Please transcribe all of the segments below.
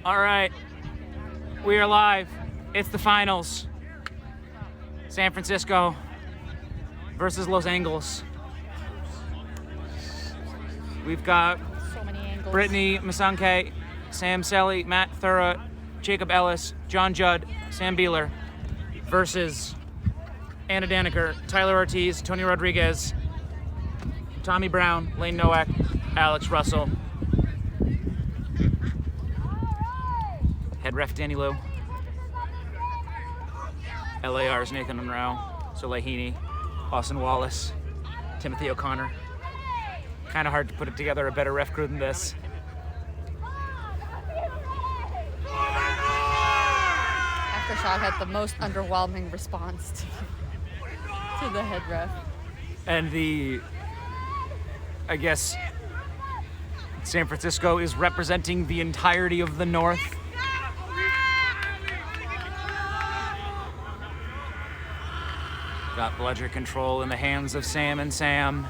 All right, we are live. It's the finals. San Francisco versus Los Angeles. We've got So many angles. Brittany Masanke, Sam Selly, Matt Thura, Jacob Ellis, John Judd, Sam Beeler versus Anna Daniker, Tyler Ortiz, Tony Rodriguez, Tommy Brown, Lane Nowak, Alex Russell. Head ref Danny Lou. LAR's Nathan Monroe, Soleil Heaney, Austin Wallace, Timothy O'Connor. Kind of hard to put it together a better ref crew than this. Aftershock had the most underwhelming response to the head ref. And I guess San Francisco is representing the entirety of the North. Got bludger control in the hands of Sam and Sam.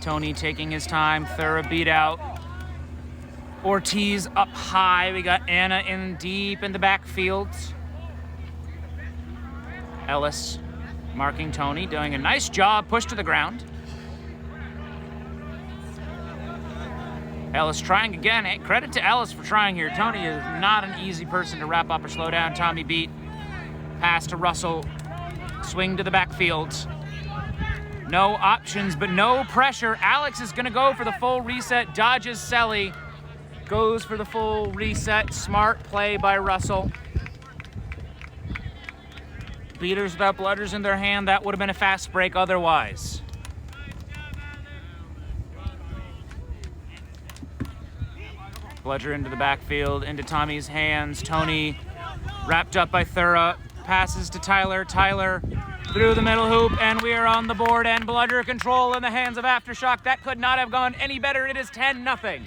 Tony taking his time, Thura beat out. Ortiz up high, we got Anna in deep in the backfield. Ellis marking Tony, doing a nice job, push to the ground. Ellis trying again. Hey, credit to Ellis for trying here. Tony is not an easy person to wrap up or slow down. Tommy beat. Pass to Russell. Swing to the backfield. No options, but no pressure. Alex is going to go for the full reset. Dodges Selly. Goes for the full reset. Smart play by Russell. Beaters without bludgers in their hand. That would have been a fast break otherwise. Bludger into the backfield, into Tommy's hands. Tony wrapped up by Thura. Passes to Tyler. Tyler through the middle hoop, and we are on the board. And bludger control in the hands of Aftershock. That could not have gone any better. It is 10-0.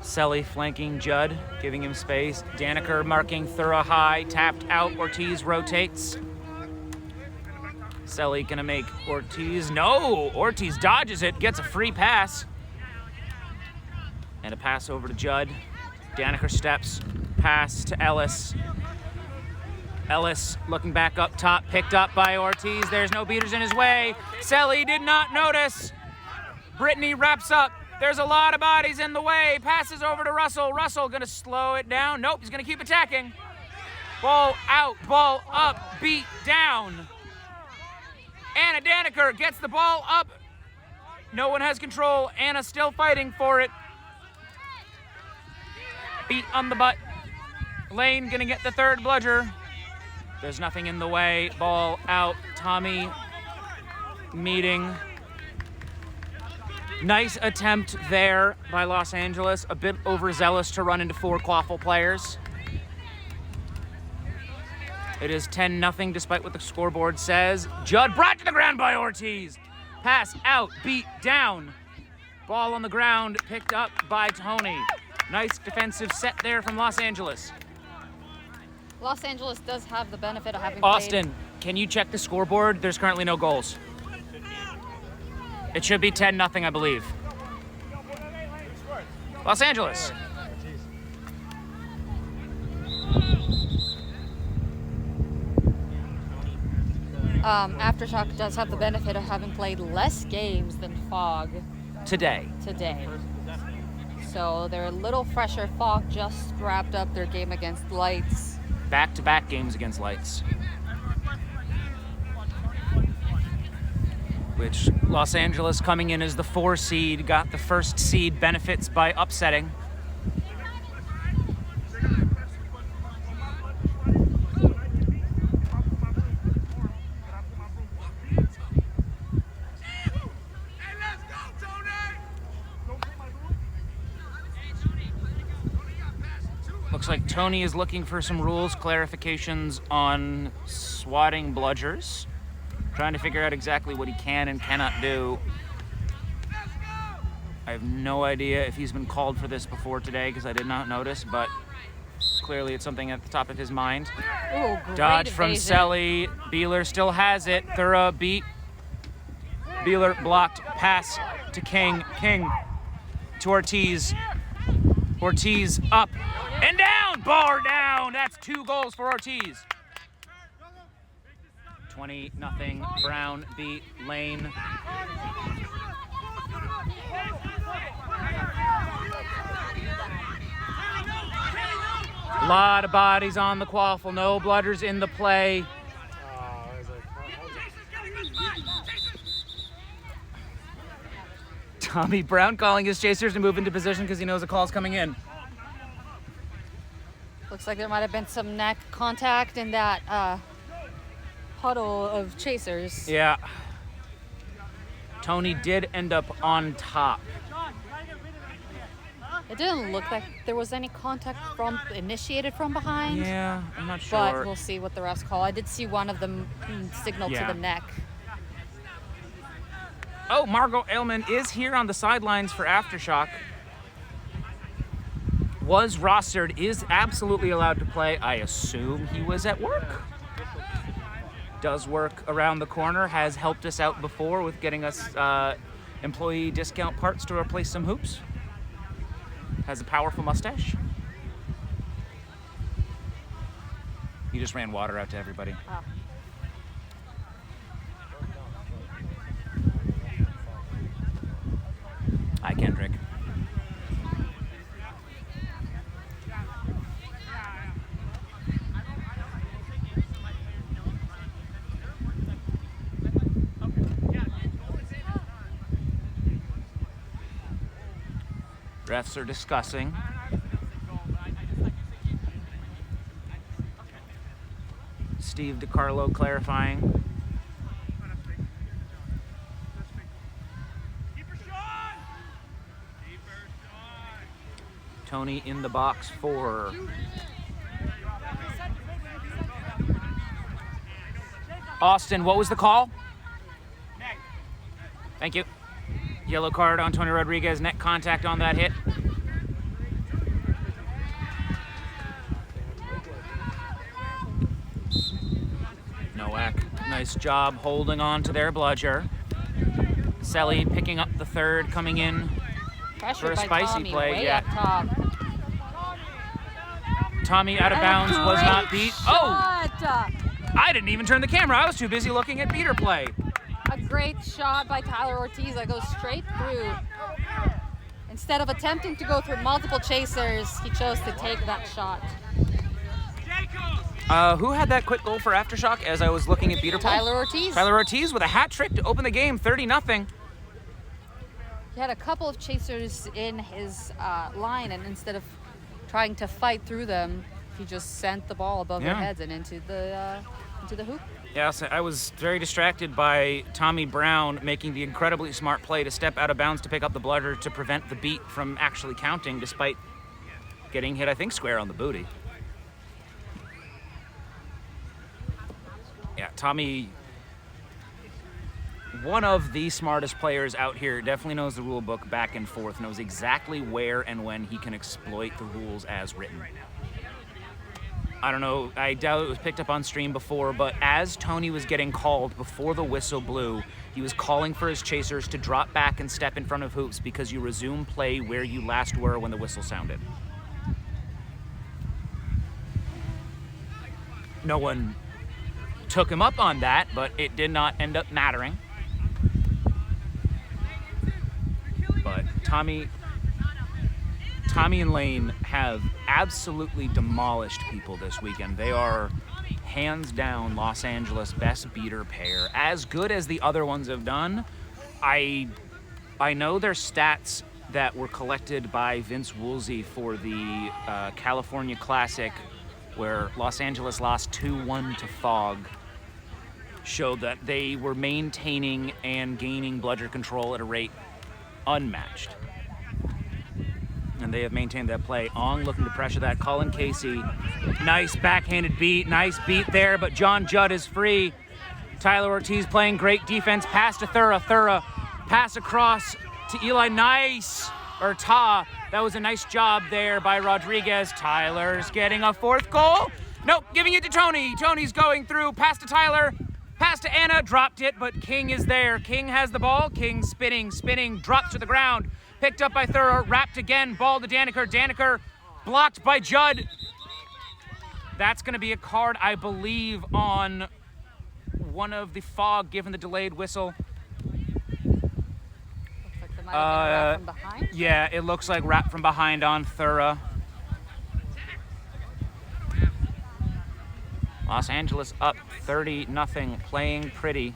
Selly flanking Judd, giving him space. Daniker marking Thura high, tapped out. Ortiz rotates. Selly gonna make Ortiz. No! Ortiz dodges it, gets a free pass. And a pass over to Judd. Daniker steps, pass to Ellis. Ellis looking back up top, picked up by Ortiz. There's no beaters in his way. Selly did not notice. Brittany wraps up. There's a lot of bodies in the way. Passes over to Russell. Russell gonna slow it down. Nope, he's gonna keep attacking. Ball out, ball up, beat down. Anna Daniker gets the ball up. No one has control. Anna still fighting for it. Beat on the butt. Lane gonna get the third bludger. There's nothing in the way. Ball out. Tommy meeting. Nice attempt there by Los Angeles. A bit overzealous to run into 4 Quaffle players. It is 10-0 despite what the scoreboard says. Judd brought to the ground by Ortiz. Pass out, beat down. Ball on the ground, picked up by Tony. Nice defensive set there from Los Angeles. Los Angeles does have the benefit of having Austin, can you check the scoreboard? There's currently no goals. It should be 10-0, I believe. Los Angeles. Aftershock does have the benefit of having played less games than Fog Today. So they're a little fresher. Fog just wrapped up their game against Lights. Back-to-back games against Lights. Which Los Angeles coming in as the 4 seed, got the first seed benefits by upsetting. Looks like Tony is looking for some rules clarifications on swatting bludgers. Trying to figure out exactly what he can and cannot do. I have no idea if he's been called for this before today because I did not notice, but clearly it's something at the top of his mind. Ooh, great Dodge from evasion. Selly. Beeler still has it. Thura beat. Beeler blocked. Pass to King. King to Ortiz. Ortiz up and down. Bar down. That's 2 goals for Ortiz. 20-0. Brown beat Lane. A lot of bodies on the quaffle. No blooders in the play. Tommy Brown calling his chasers to move into position because he knows a call's coming in. Looks like there might have been some neck contact in that huddle of chasers. Yeah. Tony did end up on top. It didn't look like there was any contact initiated from behind. Yeah, I'm not sure. But we'll see what the refs call. I did see one of them signal to the neck. Oh, Margot Aylman is here on the sidelines for Aftershock. Was rostered, is absolutely allowed to play. I assume he was at work. Does work around the corner, has helped us out before with getting us employee discount parts to replace some hoops. Has a powerful mustache. He just ran water out to everybody. Oh. Hi, Kendrick. Refs are discussing. Steve DiCarlo clarifying. Tony in the box for Austin. What was the call? Thank you. Yellow card on Tony Rodriguez. Neck contact on that hit. Nowak, nice job holding on to their bludger. Selly picking up the third, coming in Pressure for a by spicy Tommy, play. way Yeah. up top. Tommy out of bounds, was not beat. Oh! Shot. I didn't even turn the camera. I was too busy looking at beater play. A great shot by Tyler Ortiz that goes straight through. Instead of attempting to go through multiple chasers, he chose to take that shot. Who had that quick goal for Aftershock as I was looking at beater play? Tyler Ortiz. Tyler Ortiz with a hat trick to open the game, 30-0. He had a couple of chasers in his line, and instead of trying to fight through them, he just sent the ball above their heads and into the hoop. Yeah, so I was very distracted by Tommy Brown making the incredibly smart play to step out of bounds to pick up the bludger to prevent the beat from actually counting, despite getting hit, I think, square on the booty. Yeah, Tommy, one of the smartest players out here, definitely knows the rule book back and forth, knows exactly where and when he can exploit the rules as written. I don't know, I doubt it was picked up on stream before, but as Tony was getting called before the whistle blew, he was calling for his chasers to drop back and step in front of hoops because you resume play where you last were when the whistle sounded. No one took him up on that, but it did not end up mattering. But Tommy and Lane have absolutely demolished people this weekend. They are hands down Los Angeles best beater pair, as good as the other ones have done. I know their stats that were collected by Vince Woolsey for the California Classic, where Los Angeles lost 2-1 to Fog, showed that they were maintaining and gaining bludger control at a rate unmatched. And they have maintained that play. Ong looking to pressure that. Colin Casey, nice backhanded beat. Nice beat there, but John Judd is free. Tyler Ortiz playing great defense. Pass to Thura. Thura, pass across to Eli. Nice. Or Ta. That was a nice job there by Rodriguez. Tyler's getting a 4th goal. Nope, giving it to Tony. Tony's going through. Pass to Tyler. Pass to Anna. Dropped it, but King is there. King has the ball. King spinning, drops to the ground. Picked up by Thurr. Wrapped again. Ball to Daneker. Daneker blocked by Judd. That's going to be a card, I believe, on one of the Fog, given the delayed whistle. Wrap from behind? Yeah, it looks like wrap from behind on Thurr. Los Angeles up 30-0, playing pretty.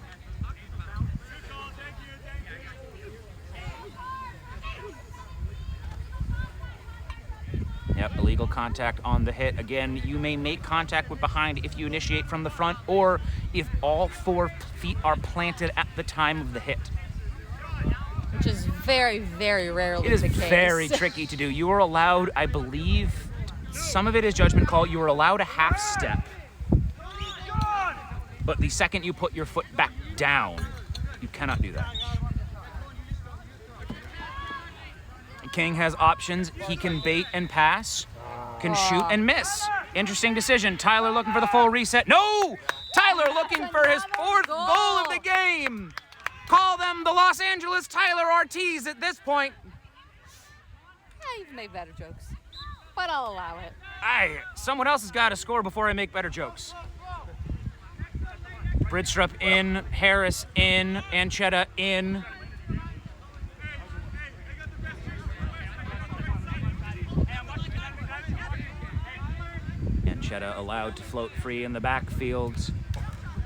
Yep, illegal contact on the hit. Again, you may make contact with behind if you initiate from the front or if all 4 feet are planted at the time of the hit. Which is very, very rarely the case. It is very tricky to do. You are allowed, I believe, some of it is judgment call, you are allowed a half step. But the second you put your foot back down, you cannot do that. King has options. He can bait and pass, can shoot and miss. Interesting decision. Tyler looking for the full reset. No! Tyler looking for his 4th goal of the game. Call them the Los Angeles Tyler Ortiz at this point. You've made better jokes, but I'll allow it. Someone else has got to score before I make better jokes. Bridstrup in, Harris in, Anchetta in. Anchetta allowed to float free in the backfield.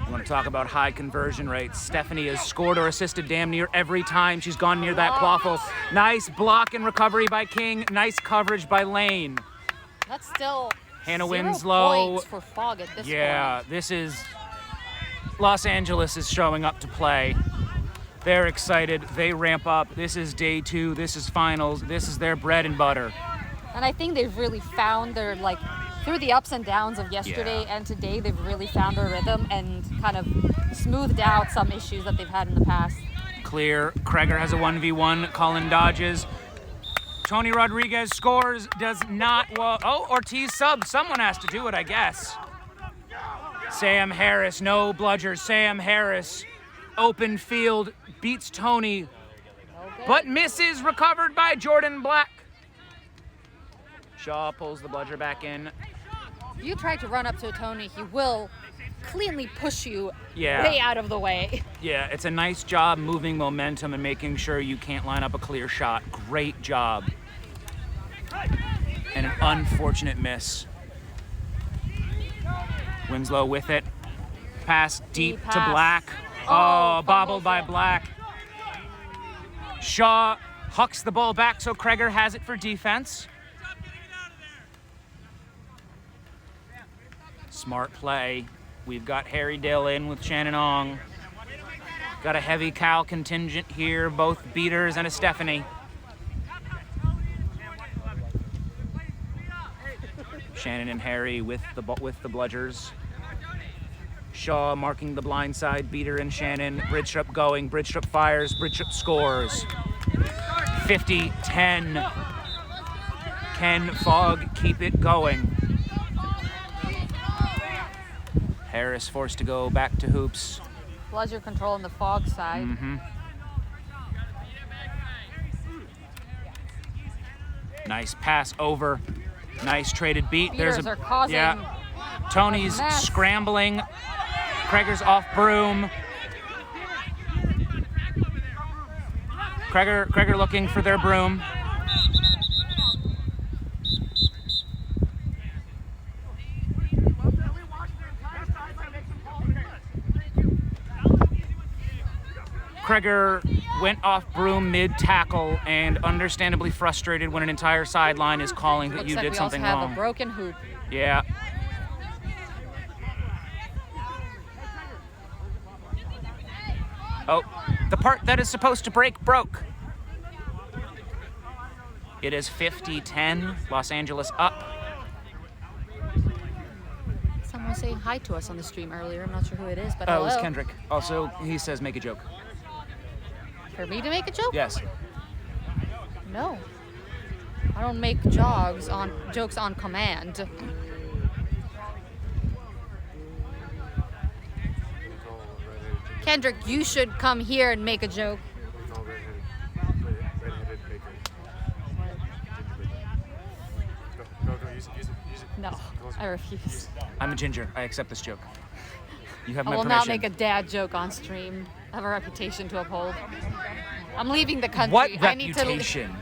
You want to talk about high conversion rates. Stephanie has scored or assisted damn near every time she's gone near that quaffle. Nice block and recovery by King. Nice coverage by Lane. That's still Hannah 0 Winslow. points for Fog at this point. Yeah, this is... Los Angeles is showing up to play. They're excited. They ramp up. This is day 2. This is finals. This is their bread and butter. And I think they've really found their, through the ups and downs of yesterday and today, they've really found their rhythm and kind of smoothed out some issues that they've had in the past. Clear. Kreger has a 1v1. Colin dodges. Tony Rodriguez scores. Does not... Ortiz subs. Someone has to do it, I guess. Sam Harris, no bludgers. Sam Harris, open field, beats Tony, but misses, recovered by Jordan Black. Shaw pulls the bludger back in. If you try to run up to Tony, he will cleanly push you way out of the way. Yeah, it's a nice job moving momentum and making sure you can't line up a clear shot. Great job. And an unfortunate miss. Winslow with it. Pass deep to Black. Bobbled by Black. Shaw hucks the ball back so Kreger has it for defense. Smart play. We've got Harry Dale in with Shannon Ong. Got a heavy Cal contingent here, both beaters and a Stephanie. Shannon and Harry with the bludgers. Shaw marking the blind side, beater and Shannon. Bridstrup going, Bridstrup fires, Bridstrup scores. 50-10. Can Fog keep it going? Harris forced to go back to hoops. Bludger control on the Fog side. Nice pass over. Nice traded beat. Beaters are causing Tony's scrambling. Kreger's off broom. Kreger looking for their broom. Kreger went off broom mid-tackle and understandably frustrated when an entire sideline is calling that you did something wrong. We also have a broken hoop. Yeah. Oh, the part that is supposed to break broke. It is 50-10, Los Angeles up. Someone was saying hi to us on the stream earlier. I'm not sure who it is, but Oh, hello. it was Kendrick. Also, he says make a joke. For me to make a joke? Yes. No. I don't make jokes on command. Kendrick, you should come here and make a joke. No, I refuse. I'm a ginger. I accept this joke. You have I my will permission. not make a dad joke on stream. I have a reputation to uphold. I'm leaving the country. What I need to reputation?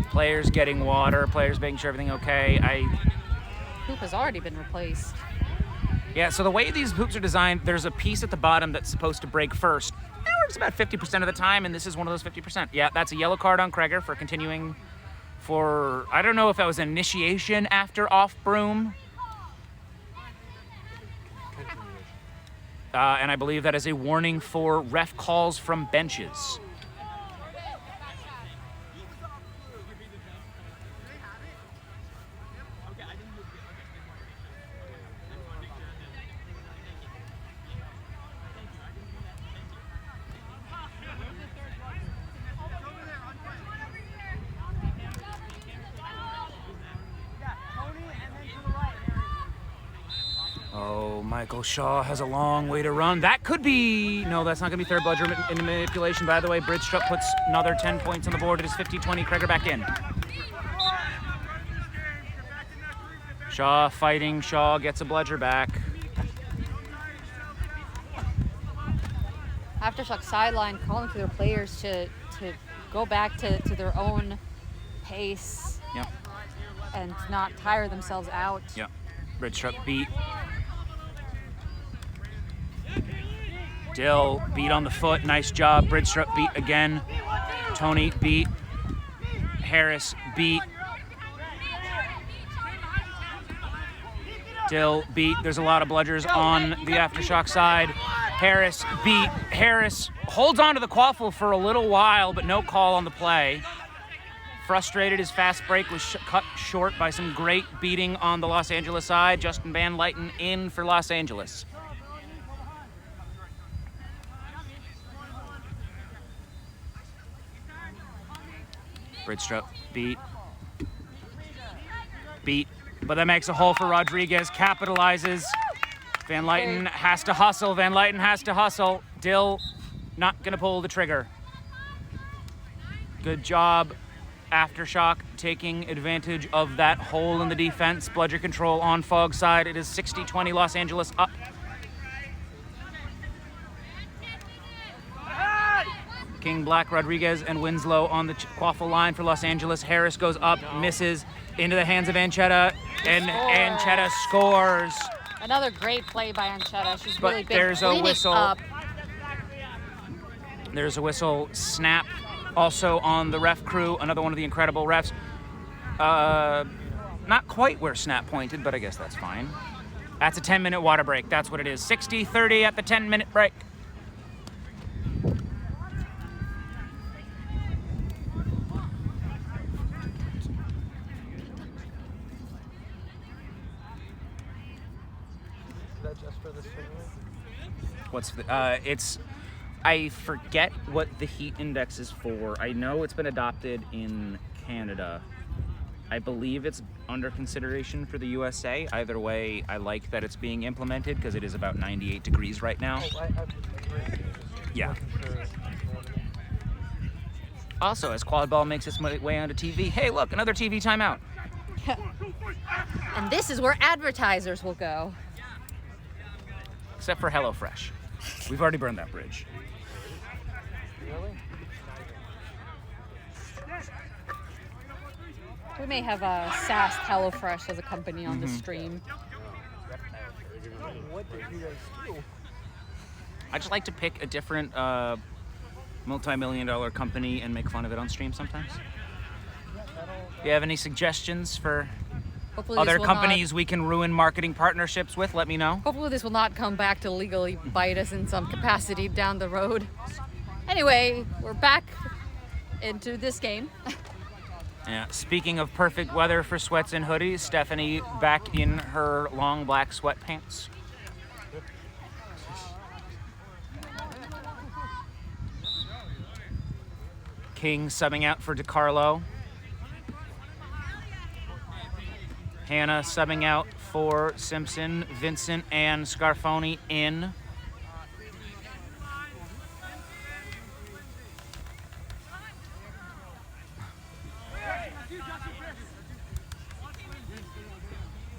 Players getting water, players making sure everything okay. Hoop has already been replaced. Yeah, so the way these hoops are designed, there's a piece at the bottom that's supposed to break first. It works about 50% of the time, and this is one of those 50%. Yeah, that's a yellow card on Kreger for continuing for, I don't know if that was an initiation after off broom. And I believe that is a warning for ref calls from benches. Oh, Michael Shaw has a long way to run. That could be... No, that's not going to be third bludger in manipulation. By the way, Bridgestrup puts another 10 points on the board. It is 50-20. Kreger back in. Shaw fighting. Shaw gets a bludger back. Aftershock sideline calling for their players to go back to their own pace. Yep. And not tire themselves out. Yep. Bridgestrup beat. Dill beat on the foot. Nice job. Bridgestrup beat again. Tony beat. Harris beat. Dill beat. There's a lot of bludgers on the Aftershock side. Harris beat. Harris holds on to the quaffle for a little while, but no call on the play. Frustrated, his fast break was cut short by some great beating on the Los Angeles side. Justin Van Lyten in for Los Angeles. Bridgestrup beat. But that makes a hole for Rodriguez. Capitalizes. Van Lyten has to hustle. Van Lyten has to hustle. Dill not going to pull the trigger. Good job. Aftershock taking advantage of that hole in the defense. Bludger control on Fog's side. It is 60-20 Los Angeles up. King, Black, Rodriguez, and Winslow on the quaffle line for Los Angeles. Harris goes up, misses, into the hands of Anchetta, and Anchetta scores. Another great play by Anchetta. She's But really been there's a cleaning whistle. up. There's a whistle snap also on the ref crew. Another one of the incredible refs. Not quite where snap pointed, but I guess that's fine. That's a 10-minute water break. That's what it is. 60-30 at the 10-minute break. What's the, it's, I forget what the heat index is for. I know it's been adopted in Canada. I believe it's under consideration for the USA. Either way, I like that it's being implemented because it is about 98 degrees right now. Yeah. Also, as quad ball makes its way onto TV, hey, look, another TV timeout. And this is where advertisers will go. Except for HelloFresh. We've already burned that bridge. We may have sassed HelloFresh as a company on the stream. What did you guys do? I just like to pick a different multi-million-dollar company and make fun of it on stream sometimes. If you have any suggestions for Hopefully other companies we can ruin marketing partnerships with, let me know. Hopefully this will not come back to legally bite us in some capacity down the road. Anyway, we're back into this game. Yeah. Speaking of perfect weather for sweats and hoodies, Stephanie back in her long black sweatpants. King subbing out for DiCarlo. Hannah subbing out for Simpson. Vincent and Scarfoni in.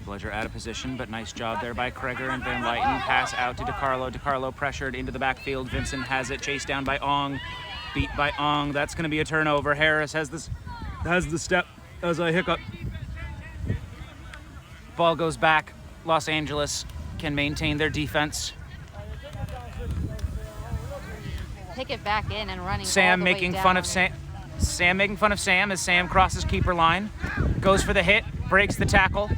Bludger out of position, but nice job there by Kreger and Van Lyten. Pass out to DiCarlo. DiCarlo pressured into the backfield. Vincent has it, chased down by Ong. Beat by Ong. That's going to be a turnover. Harris has the step as a hiccup. Ball goes back. Los Angeles can maintain their defense. Pick it back in and running. Sam all the making way fun down. of Sam. Sam making fun of Sam as Sam crosses keeper line. Goes for the hit. Breaks the tackle.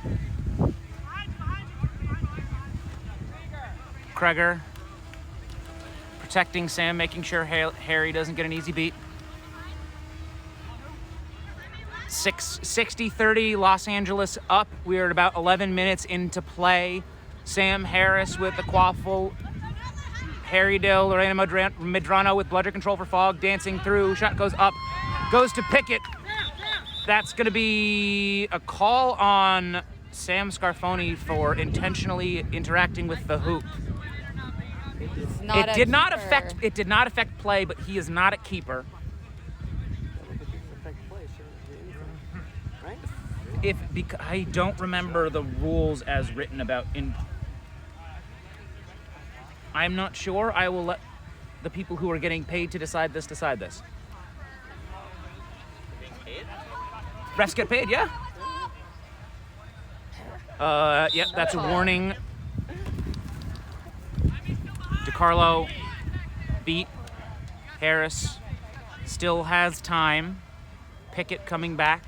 Kreger protecting Sam, making sure Harry doesn't get an easy beat. 60-30, Los Angeles up. We are at about 11 minutes into play. Sam Harris with the quaffle. Harry Dill, Lorena Medrano with bludger control for Fogg, dancing through. Shot goes up, goes to Pickett. That's going to be a call on Sam Scarfoni for intentionally interacting with the hoop. It did not affect play, but he is not a keeper. I don't remember the rules as written about in. I'm not sure. I will let the people who are getting paid to decide this. Refs get paid, yeah? Yep, that's a warning. DiCarlo beat Harris. Still has time. Pickett coming back.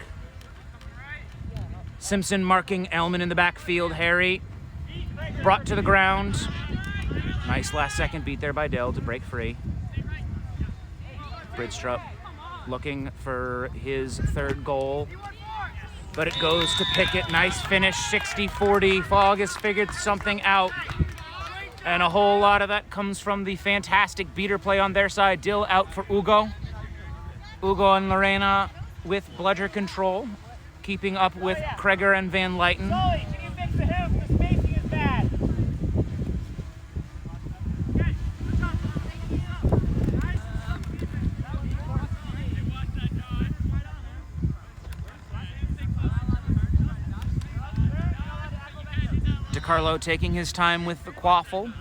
Simpson marking Elman in the backfield. Harry brought to the ground. Nice last second beat there by Dell to break free. Bridgestrup looking for his third goal, but it goes to Pickett. Nice finish, 60-40. Fogg has figured something out, and a whole lot of that comes from the fantastic beater play on their side. Dill out for Ugo. Ugo and Lorena with bludger control, keeping up with Kreger and Van Lyten. Sully, can you fix the hip? The spacing is bad. DiCarlo taking his time with the quaffle.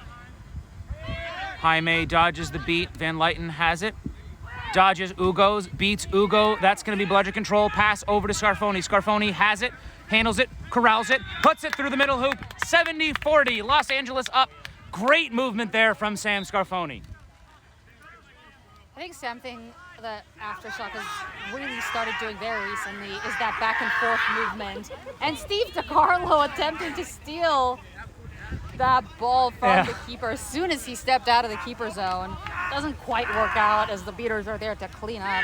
Jaime dodges the beat. Van Lyten has it. Dodges Ugo's, beats Ugo. That's going to be bludger control. Pass over to Scarfoni. Scarfoni has it, handles it, corrals it, puts it through the middle hoop. 70-40, Los Angeles up. Great movement there from Sam Scarfoni. I think something that Aftershock has really started doing very recently is that back and forth movement. And Steve DiCarlo attempting to steal that ball from the keeper as soon as he stepped out of the keeper zone. Doesn't quite work out as the beaters are there to clean up.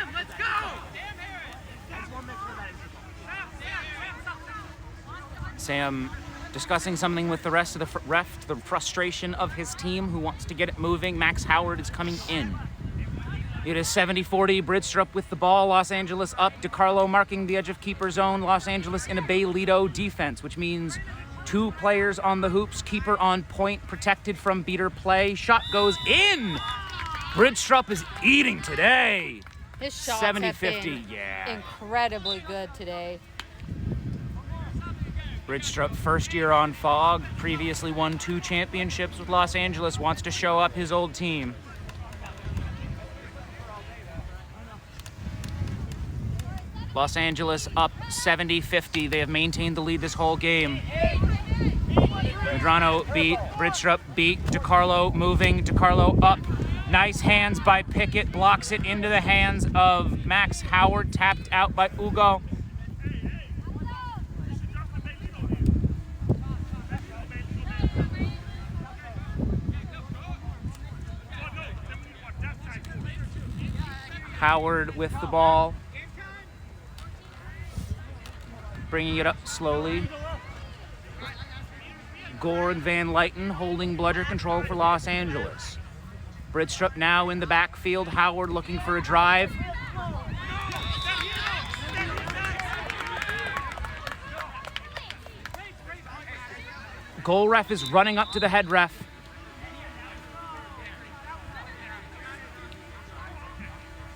Sam discussing something with the rest of the ref, the frustration of his team who wants to get it moving. Max Howard is coming in. It is 70-40, Bridgestrup with the ball, Los Angeles up. DiCarlo marking the edge of keeper zone. Los Angeles in a Baylito defense, which means 2 players on the hoops, keeper on point, protected from beater play. Shot goes in! Bridgestrup is eating today. His shots 70-50, have been yeah. incredibly good today. Bridgestrup, first year on Fogg, previously won 2 championships with Los Angeles, wants to show up his old team. Los Angeles up 70-50. They have maintained the lead this whole game. Medrano beat, Bridgestrup beat, DiCarlo moving, DiCarlo up. Nice hands by Pickett, blocks it into the hands of Max Howard, tapped out by Ugo. Howard with the ball. Bringing it up slowly. Gore and Van Lyten holding bludger control for Los Angeles. Bridgestrup now in the backfield. Howard looking for a drive. goal ref is running up to the head ref.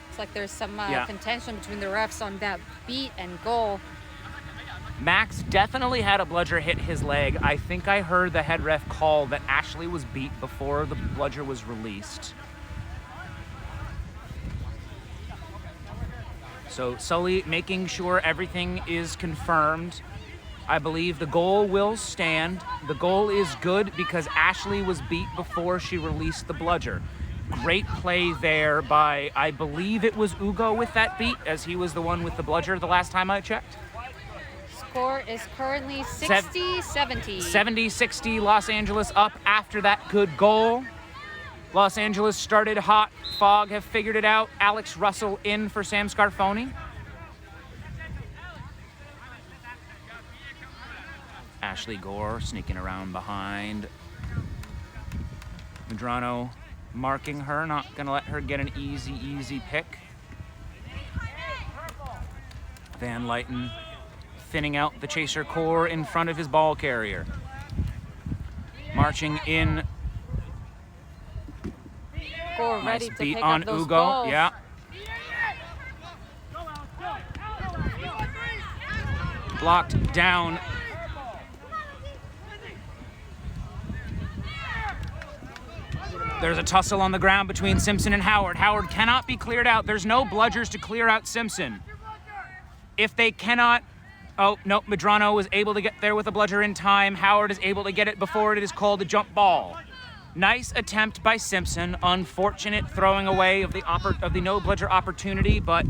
It's like there's some contention between the refs on that beat and goal. Max definitely had a bludger hit his leg. I think I heard the head ref call that Ashley was beat before the bludger was released. So Sully making sure everything is confirmed. I believe the goal will stand. The goal is good because Ashley was beat before she released the bludger. Great play there by, I believe it was Ugo with that beat, as he was the one with the bludger the last time I checked. Score is currently 60-70. 70-60, Los Angeles up after that good goal. Los Angeles started hot. Fog have figured it out. Alex Russell in for Sam Scarfoni. Ashley Gore sneaking around behind. Medrano marking her, not gonna let her get an easy pick. Van Lyten thinning out the chaser core in front of his ball carrier. Marching in. Gore Nice ready to beat pick on up those Ugo. balls. Yeah. Blocked down. There's a tussle on the ground between Simpson and Howard. Howard cannot be cleared out. There's no bludgers to clear out Simpson. If they cannot... Oh, no, Medrano was able to get there with a bludger in time. Howard is able to get it before it is called a jump ball. Nice attempt by Simpson. Unfortunate throwing away of the no bludger opportunity, but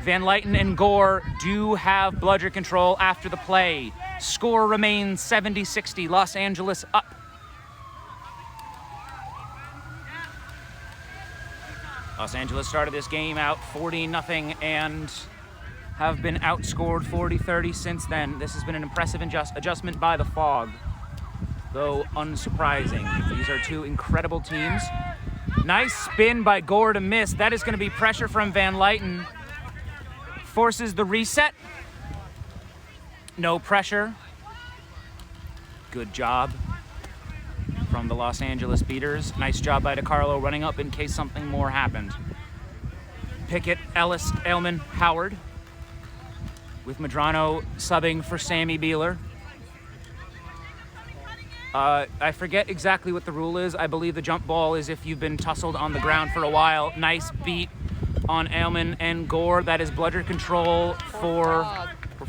Van Lyten and Gore do have bludger control after the play. Score remains 70-60. Los Angeles up. Los Angeles started this game out 40-0 and have been outscored 40-30 since then. This has been an impressive adjustment by the Fog, though unsurprising. These are two incredible teams. Nice spin by Gore to miss. That is going to be pressure from Van Lyten. Forces the reset. No pressure. Good job from the Los Angeles Beaters. Nice job by DiCarlo running up in case something more happened. Pickett, Ellis, Aylman, Howard, with Medrano subbing for Sammy Beeler. I forget exactly what the rule is. I believe the jump ball is if you've been tussled on the ground for a while. Nice beat on Aylman and Gore. That is bludger control for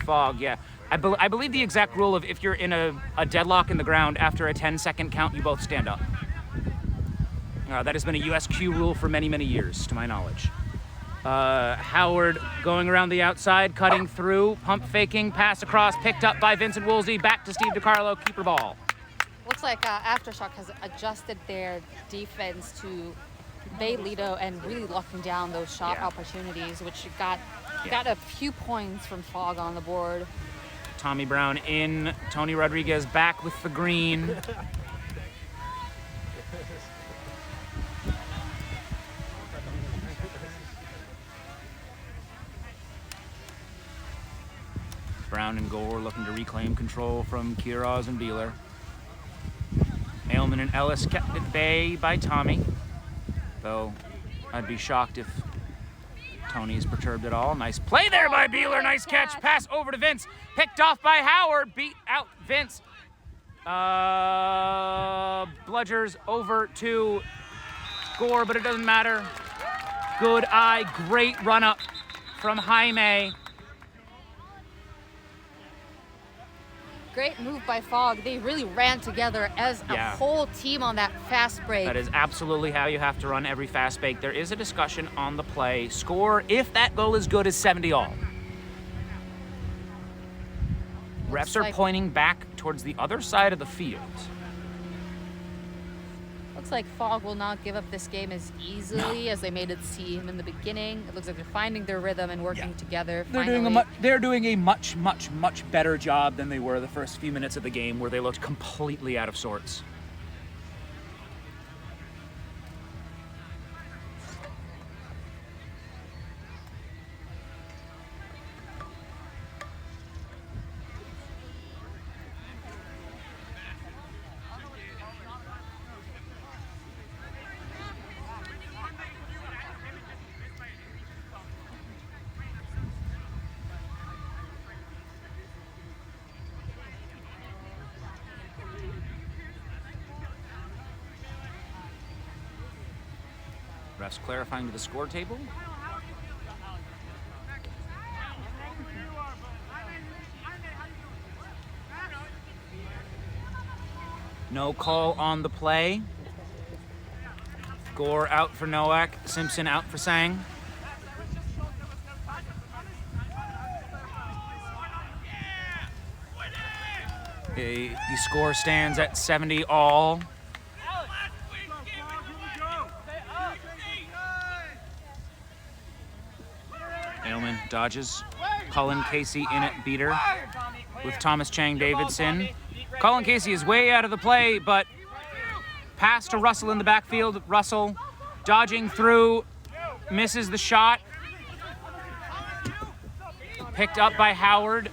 Fog, yeah. I believe the exact rule of if you're in a deadlock in the ground after a 10-second count, you both stand up. That has been a USQ rule for many, many years, to my knowledge. Howard going around the outside, cutting through, pump faking, pass across, picked up by Vincent Woolsey, back to Steve DiCarlo, keeper ball. Looks like Aftershock has adjusted their defense to bay Lido and really locking down those shot opportunities, which got a few points from Fog on the board. Tommy Brown in, Tony Rodriguez back with the green. Brown and Gore looking to reclaim control from Quiroz and Beeler. Aylman and Ellis kept at bay by Tommy, though I'd be shocked if Tony is perturbed at all. Nice play there by Beeler. Nice catch. Pass over to Vince. Picked off by Howard. Beat out Vince. Bludgers over to Gore, but it doesn't matter. Good eye. Great run up from Jaime. Great move by Fog. They really ran together as a whole team on that fast break. That is absolutely how you have to run every fast break. There is a discussion on the play. Score, if that goal is good, is 70-all. Refs are pointing back towards the other side of the field. Looks like Fog will not give up this game as easily as they made it seem in the beginning. It looks like they're finding their rhythm and working together. They're doing a much better job than they were the first few minutes of the game, where they looked completely out of sorts. Refs clarifying to the score table. No call on the play. Gore out for Nowak. Simpson out for Sang. The score stands at 70 all. Ailman dodges. Cullen Casey in at beater with Thomas Chang Davidson. Colin Casey is way out of the play, but pass to Russell in the backfield. Russell dodging through, misses the shot. Picked up by Howard.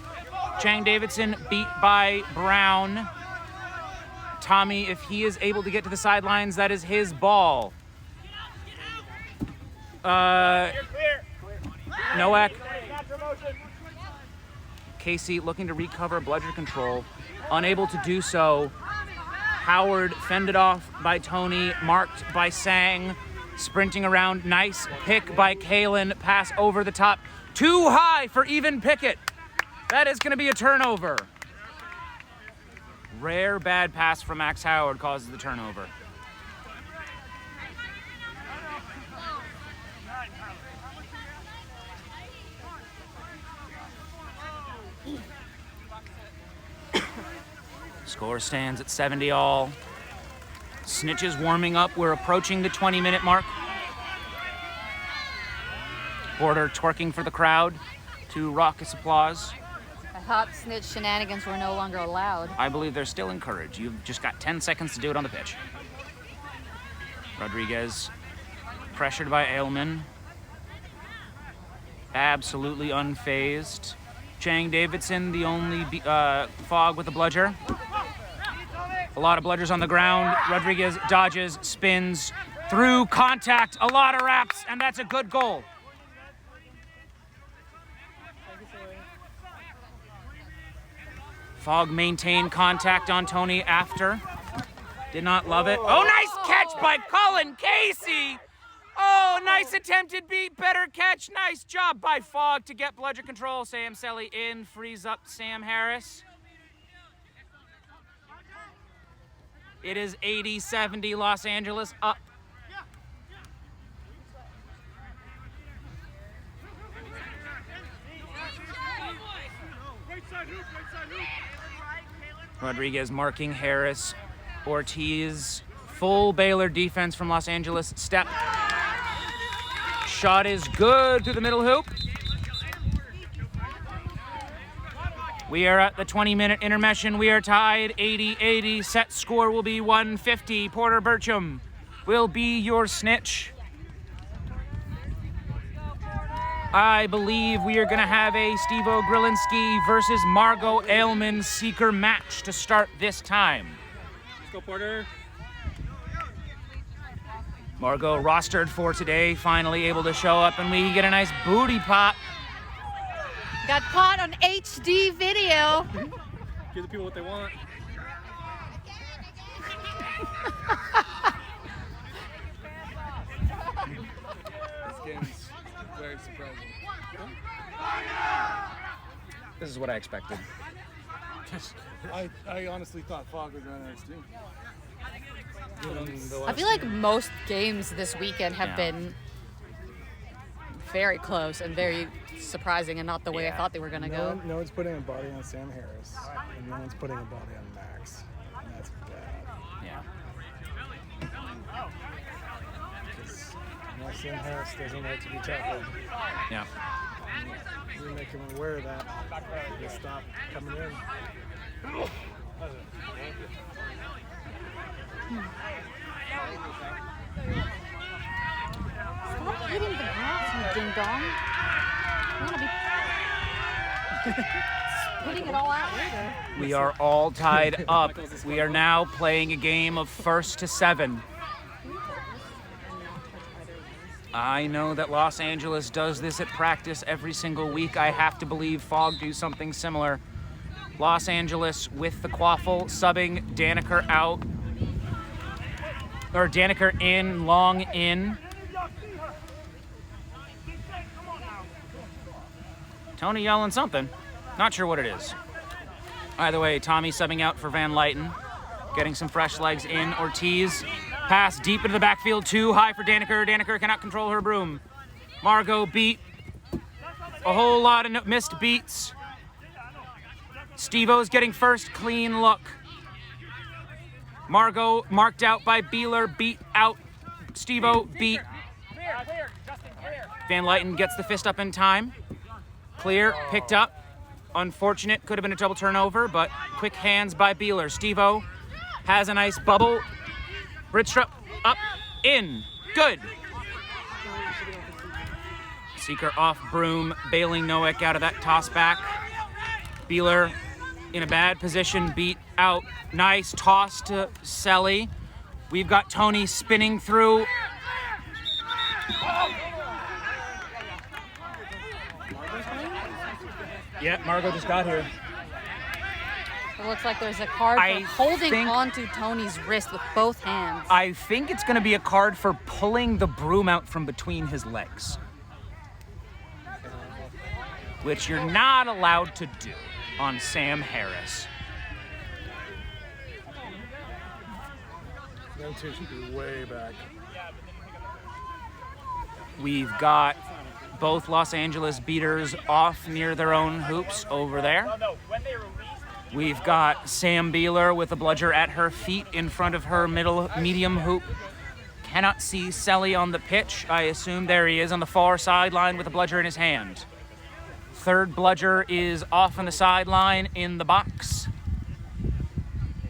Chang Davidson beat by Brown. Tommy, if he is able to get to the sidelines, that is his ball. Nowak. Casey looking to recover bludger control. Unable to do so. Howard fended off by Tony, marked by Sang, sprinting around. Nice pick by Kalen, pass over the top. Too high for even Pickett. That is going to be a turnover. Rare bad pass from Max Howard causes the turnover. Score stands at 70 all. Snitches warming up. We're approaching the 20-minute mark. Porter twerking for the crowd to raucous applause. I thought snitch shenanigans were no longer allowed. I believe they're still encouraged. You've just got 10 seconds to do it on the pitch. Rodriguez pressured by Ailman. Absolutely unfazed. Chang Davidson, the only Fog with a bludger. A lot of bludgers on the ground. Rodriguez dodges, spins, through contact, a lot of wraps, and that's a good goal. Fog maintained contact on Tony after. Did not love it. Oh, nice catch by Colin Casey. Oh, nice attempted beat, better catch. Nice job by Fog to get bludger control. Sam Selly in, frees up Sam Harris. It is 80-70, Los Angeles up. Rodriguez marking Harris. Ortiz, full Baylor defense from Los Angeles. Step. Shot is good through the middle hoop. We are at the 20-minute intermission. We are tied 80-80. Set score will be 150. Porter Burcham will be your snitch. I believe we are going to have a Steve-O Grilinski versus Margot Ailman Seeker match to start this time. Let's go, Porter. Margot rostered for today, finally able to show up, and we get a nice booty pop. Got caught on HD video. Give the people what they want. This game's very surprising. This is what I expected. I honestly thought Fog would run HD. I feel like most games this weekend have been very close and very surprising and not the way I thought they were going to go. No one's putting a body on Sam Harris, and no one's putting a body on Max. And that's bad. Yeah. Because Sam Harris doesn't like to be tackled. Yeah. We make him aware of that. He'll stop coming in. Stop hitting the grass, you ding dong. I'm gonna be putting it all out later. We are all tied up. We are now playing a game of first to 7. I know that Los Angeles does this at practice every single week. I have to believe Fog do something similar. Los Angeles with the quaffle, subbing Daneker out. Or Daneker in, Long in. Tony yelling something. Not sure what it is. Either way, Tommy subbing out for Van Lyten. Getting some fresh legs in. Ortiz. Pass deep into the backfield. Too high for Daneker. Daneker cannot control her broom. Margot beat. A whole lot of missed beats. Steve-O's getting first clean look. Margot marked out by Beeler. Beat out. Steve-O beat. Van Lyten gets the fist up in time. Clear. Picked up. Unfortunate. Could have been a double turnover, but quick hands by Beeler. Steve-O has a nice bubble. Bridstrup up, in, good. Seeker off broom, bailing Noeck out of that toss back. Beeler in a bad position, beat out. Nice toss to Selly. We've got Tony spinning through. Yeah, Margot just got here. It looks like there's a card for holding onto Tony's wrist with both hands. I think it's going to be a card for pulling the broom out from between his legs, which you're not allowed to do on Sam Harris. Them two should be way back. We've got both Los Angeles beaters off near their own hoops over there. We've got Sam Beeler with a bludger at her feet in front of her medium hoop. Cannot see Selly on the pitch. I assume there he is on the far sideline with a bludger in his hand. Third bludger is off on the sideline in the box.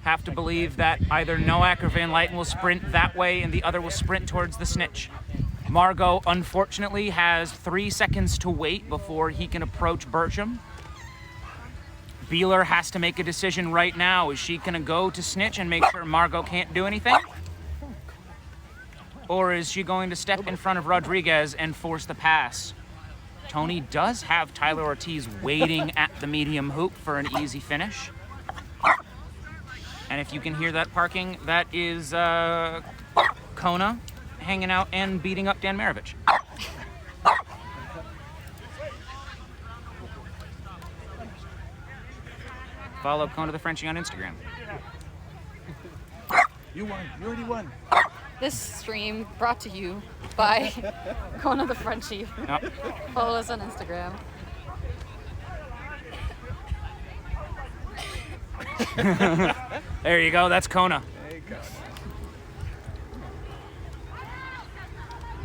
Have to believe that either Noack or Van Lyten will sprint that way and the other will sprint towards the snitch. Margot, unfortunately, has 3 seconds to wait before he can approach Bertram. Beeler has to make a decision right now. Is she gonna go to snitch and make sure Margot can't do anything? Or is she going to step in front of Rodriguez and force the pass? Tony does have Tyler Ortiz waiting at the medium hoop for an easy finish. And if you can hear that parking, that is Kona hanging out and beating up Dan Marovich. Follow Kona the Frenchie on Instagram. You won. You already won. This stream brought to you by Kona the Frenchie. Yep. Follow us on Instagram. There you go, that's Kona. There you go.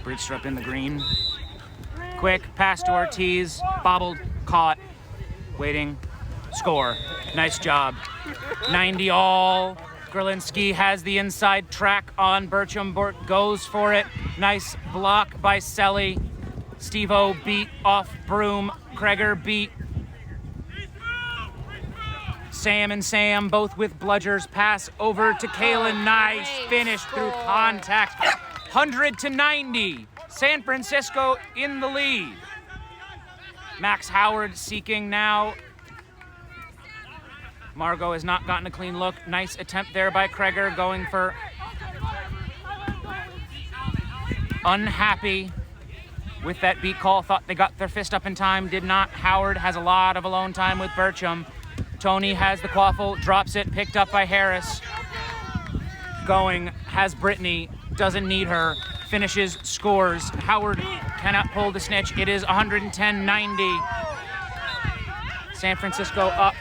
Bridgestrup in the green. Quick, pass to Ortiz, bobbled, caught, waiting, score. Nice job. 90 all. Gerlinski has the inside track on Bertram. Bort goes for it. Nice block by Selly. Steve-O beat off broom. Kreger beat. Sam and Sam both with bludgers. Pass over to Kalen. Nice finish through contact. 100-90. San Francisco in the lead. Max Howard seeking now. Margot has not gotten a clean look. Nice attempt there by Kreger, going for unhappy with that beat call. Thought they got their fist up in time, did not. Howard has a lot of alone time with Bertram. Tony has the quaffle, drops it, picked up by Harris. Going, has Brittany, doesn't need her, finishes, scores. Howard cannot pull the snitch. It is 110-90. San Francisco up.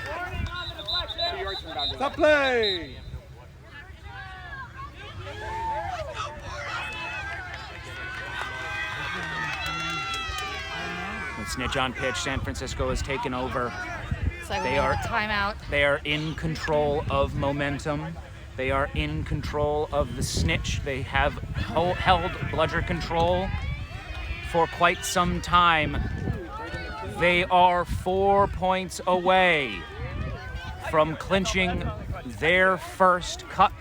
Stop play! With snitch on pitch, San Francisco has taken over. It's like They we have are- a timeout. They are in control of momentum. They are in control of the snitch. They have held bludger control for quite some time. They are 4 points away from clinching their first cup.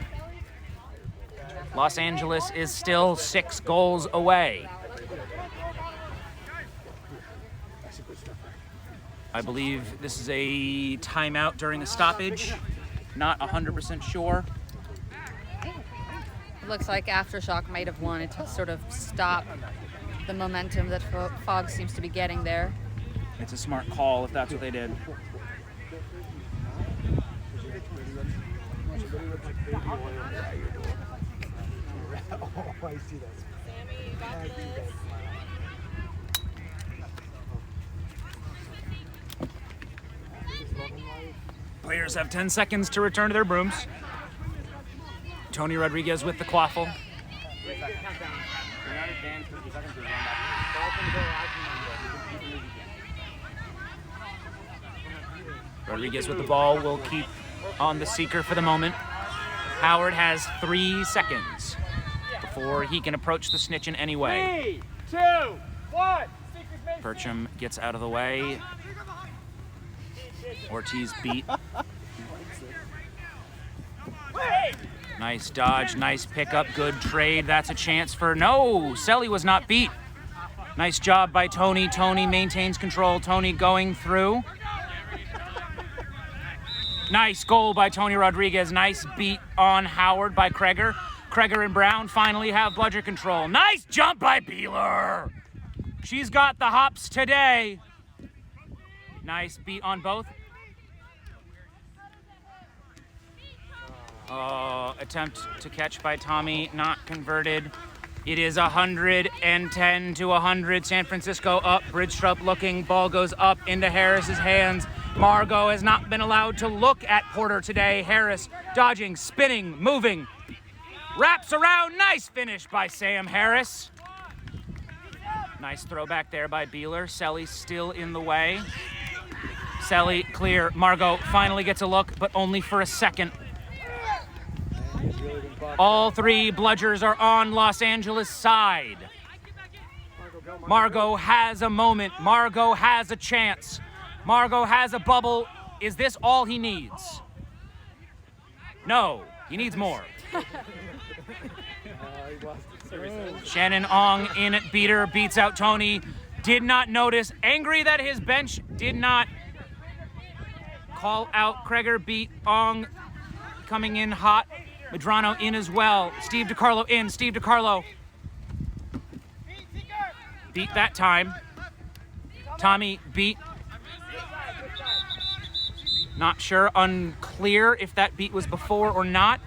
Los Angeles is still 6 goals away. I believe this is a timeout during a stoppage. Not 100% sure. It looks like Aftershock might have wanted to sort of stop the momentum that Fogg seems to be getting there. It's a smart call if that's what they did. Oh, I see that. Sammy, you got this. Players have 10 seconds to return to their brooms. Tony Rodriguez with the quaffle. Rodriguez with the ball will keep on the seeker for the moment. Howard has 3 seconds before he can approach the snitch in any way. 3, 2, 1. Percham gets out of the way. Ortiz beat. Nice dodge, nice pickup, good trade. That's a chance for, no, Selly was not beat. Nice job by Tony. Tony maintains control. Tony going through. Nice goal by Tony Rodriguez. Nice beat on Howard by Kreger. Kreger and Brown finally have bludger control. Nice jump by Beeler. She's got the hops today. Nice beat on both. Attempt to catch by Tommy, not converted. It is 110 to 100. San Francisco up. Bridgestrup looking. Ball goes up into Harris's hands. Margot has not been allowed to look at Porter today. Harris dodging, spinning, moving. Wraps around. Nice finish by Sam Harris. Nice throwback there by Beeler. Selly still in the way. Selly clear. Margot finally gets a look, but only for a second. All 3 bludgers are on Los Angeles' side. Margot has a moment. Margot has a chance. Margot has a bubble. Is this all he needs? No, he needs more. Shannon Ong in at beater, beats out Tony. Did not notice. Angry that his bench did not call out Kreger, beat Ong coming in hot. Medrano in as well. Steve DiCarlo in. Steve DiCarlo beat that time. Tommy beat. Not sure, unclear if that beat was before or not.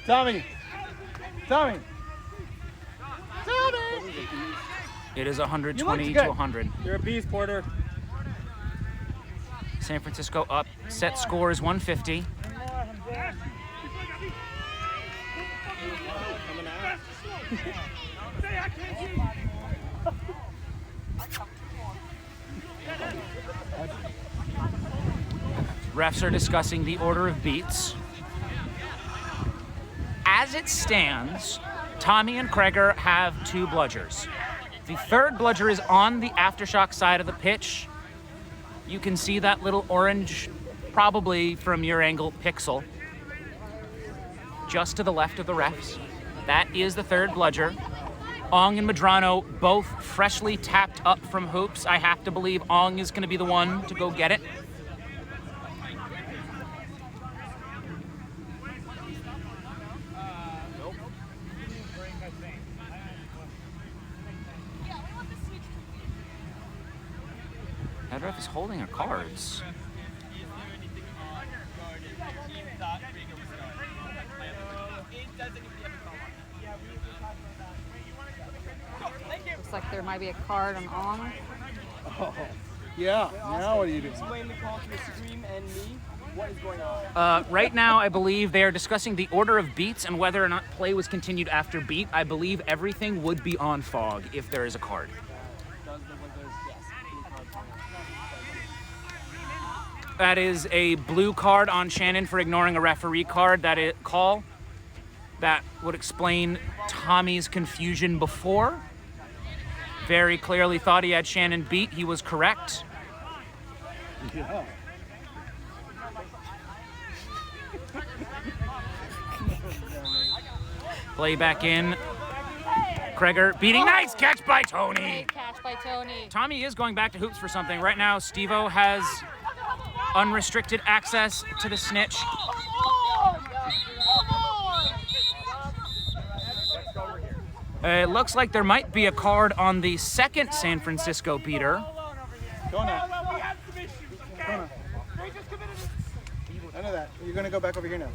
Tommy! Tommy! It is 120 to 100. You're a beast, Porter. San Francisco up. Set score is 150. Refs are discussing the order of beats. As it stands, Tommy and Kreger have 2 bludgers. The 3rd bludger is on the Aftershock side of the pitch. You can see that little orange, probably from your angle, pixel, just to the left of the refs. That is the 3rd bludger. Ong and Medrano both freshly tapped up from hoops. I have to believe Ong is going to be the one to go get it. Head ref is holding her cards. Looks like there might be a card on Ong. Oh, yeah. Now what do you do? Explain the call to the Scream and me. What is going on? Right now, I believe they are discussing the order of beats and whether or not play was continued after beat. I believe everything would be on Fog if there is a card. That is a blue card on Shannon for ignoring a referee card. Call. That would explain Tommy's confusion before. Very clearly thought he had Shannon beat. He was correct. Yeah. Play back in. Kreger beating. Nice catch by Tony. Great catch by Tony. Tommy is going back to hoops for something. Right now, Steve-O has unrestricted access to the snitch. It looks like there might be a card on the second San Francisco beater. Go now. I know that. You're going to go back over here now.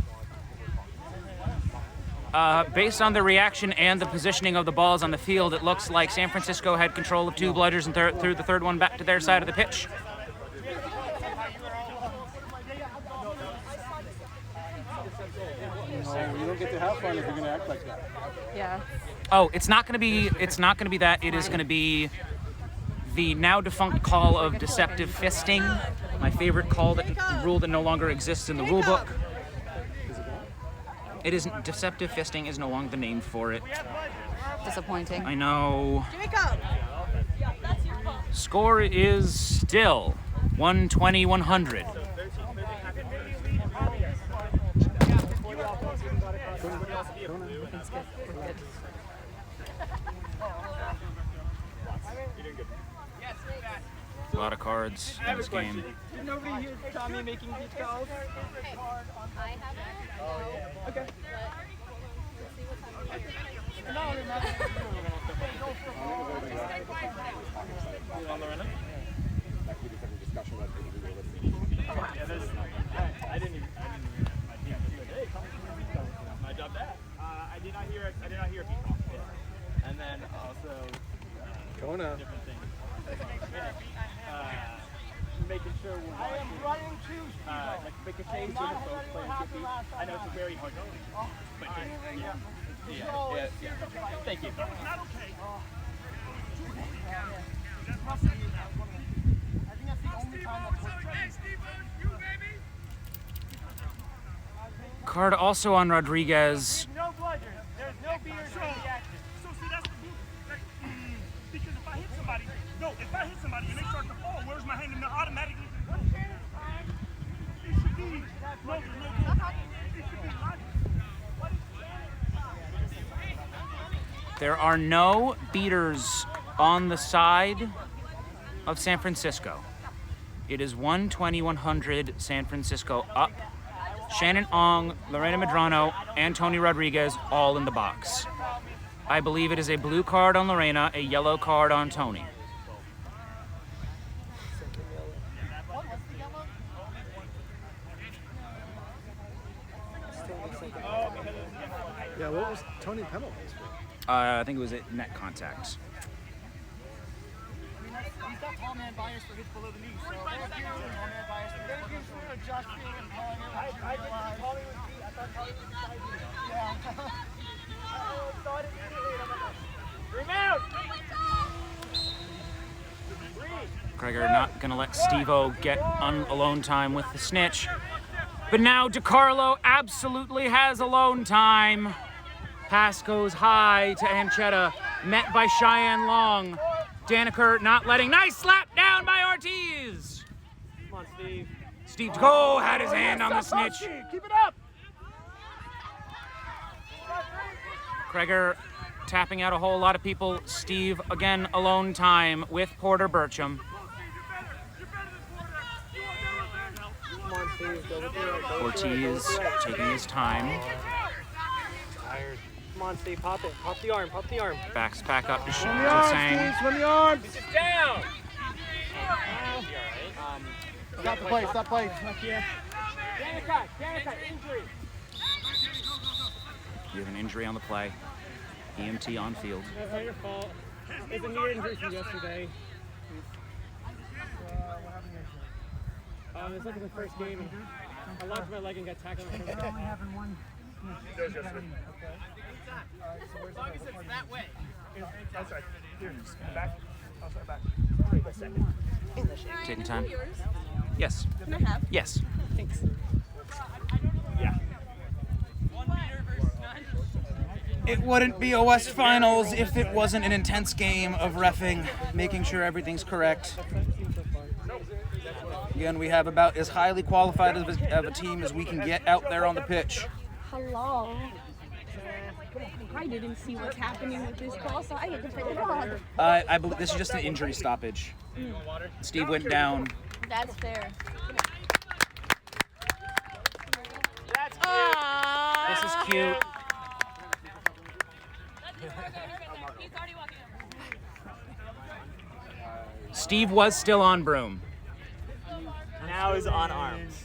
Based on the reaction and the positioning of the balls on the field, it looks like San Francisco had control of 2 bludgers and threw the third one back to their side of the pitch. No, you don't get to have fun if you're going to act like that. Yeah. Oh, it's not going to be that. It is going to be the now defunct call of deceptive fisting, my favorite rule that no longer exists in the rule book. It isn't. Deceptive fisting is no longer the name for it. Disappointing. I know. Score is still 120-100. A lot of cards in this game. Did nobody hear Tommy making beach calls? I haven't. Okay. I did not hear a beat call. And then also Kona. different things. Making sure we're watching, like making sure we're both playing good beat. I know it's a very hard game, but yeah. Thank you. Card also on Rodriguez. No bludgers. There's no beaters in the action. So see, that's the because if I hit somebody, and they start to fall, where's my hand? And automatically, it should be no. It should be logical. There are no beaters on the side of San Francisco. It is 120-100 San Francisco up. Shannon Ong, Lorena Medrano, and Tony Rodriguez all in the box. I believe it is a blue card on Lorena, a yellow card on Tony. Yeah, what was Tony penalties for? I think it was at net contact. He's got tall man bias for hits below the knee. So tall man bias for hits below the knee. Adjusting and calling it. I didn't. Tommy was beat. I thought Tommy was beside you. Yeah. I thought it immediately. Rebound. Kreger not gonna let Steve-O get alone time with the snitch. But now DiCarlo absolutely has alone time. Pass goes high to Anchetta, met by Cheyenne Long. Daniker not letting. Nice slap down by Ortiz. Come on, Steve. Steve Go had his hand on the snitch. Keep it up. Kreger tapping out a whole lot of people. Steve again alone time with Porter Burcham. Come on, Steve. Go with it. Ortiz taking his time. Come on, Steve. Pop it. Pop the arm. Pop the arm. Backs back up to Swim the arms, Sang. Steve. Swim the arms. Down. Stop the play. Stop play. Danica, injury. You have an injury on the play. EMT on field. That's not your fault. It's a knee injury from yesterday. It's like in the first game. I locked my leg and got tackled. Only having one. As long as it's that way. Outside. Here, back. Outside back. Wait a second. Taking time. Yes. Can I have? Yes. Thanks. Yeah. It wouldn't be a West Finals if it wasn't an intense game of reffing, making sure everything's correct. Again, we have about as highly qualified of a team as we can get out there on the pitch. Hello. I didn't see what's happening with this call, so I had to figure it out. I believe this is just an injury stoppage. Steve went down. That's fair. This is cute. Steve was still on broom. Now is on arms.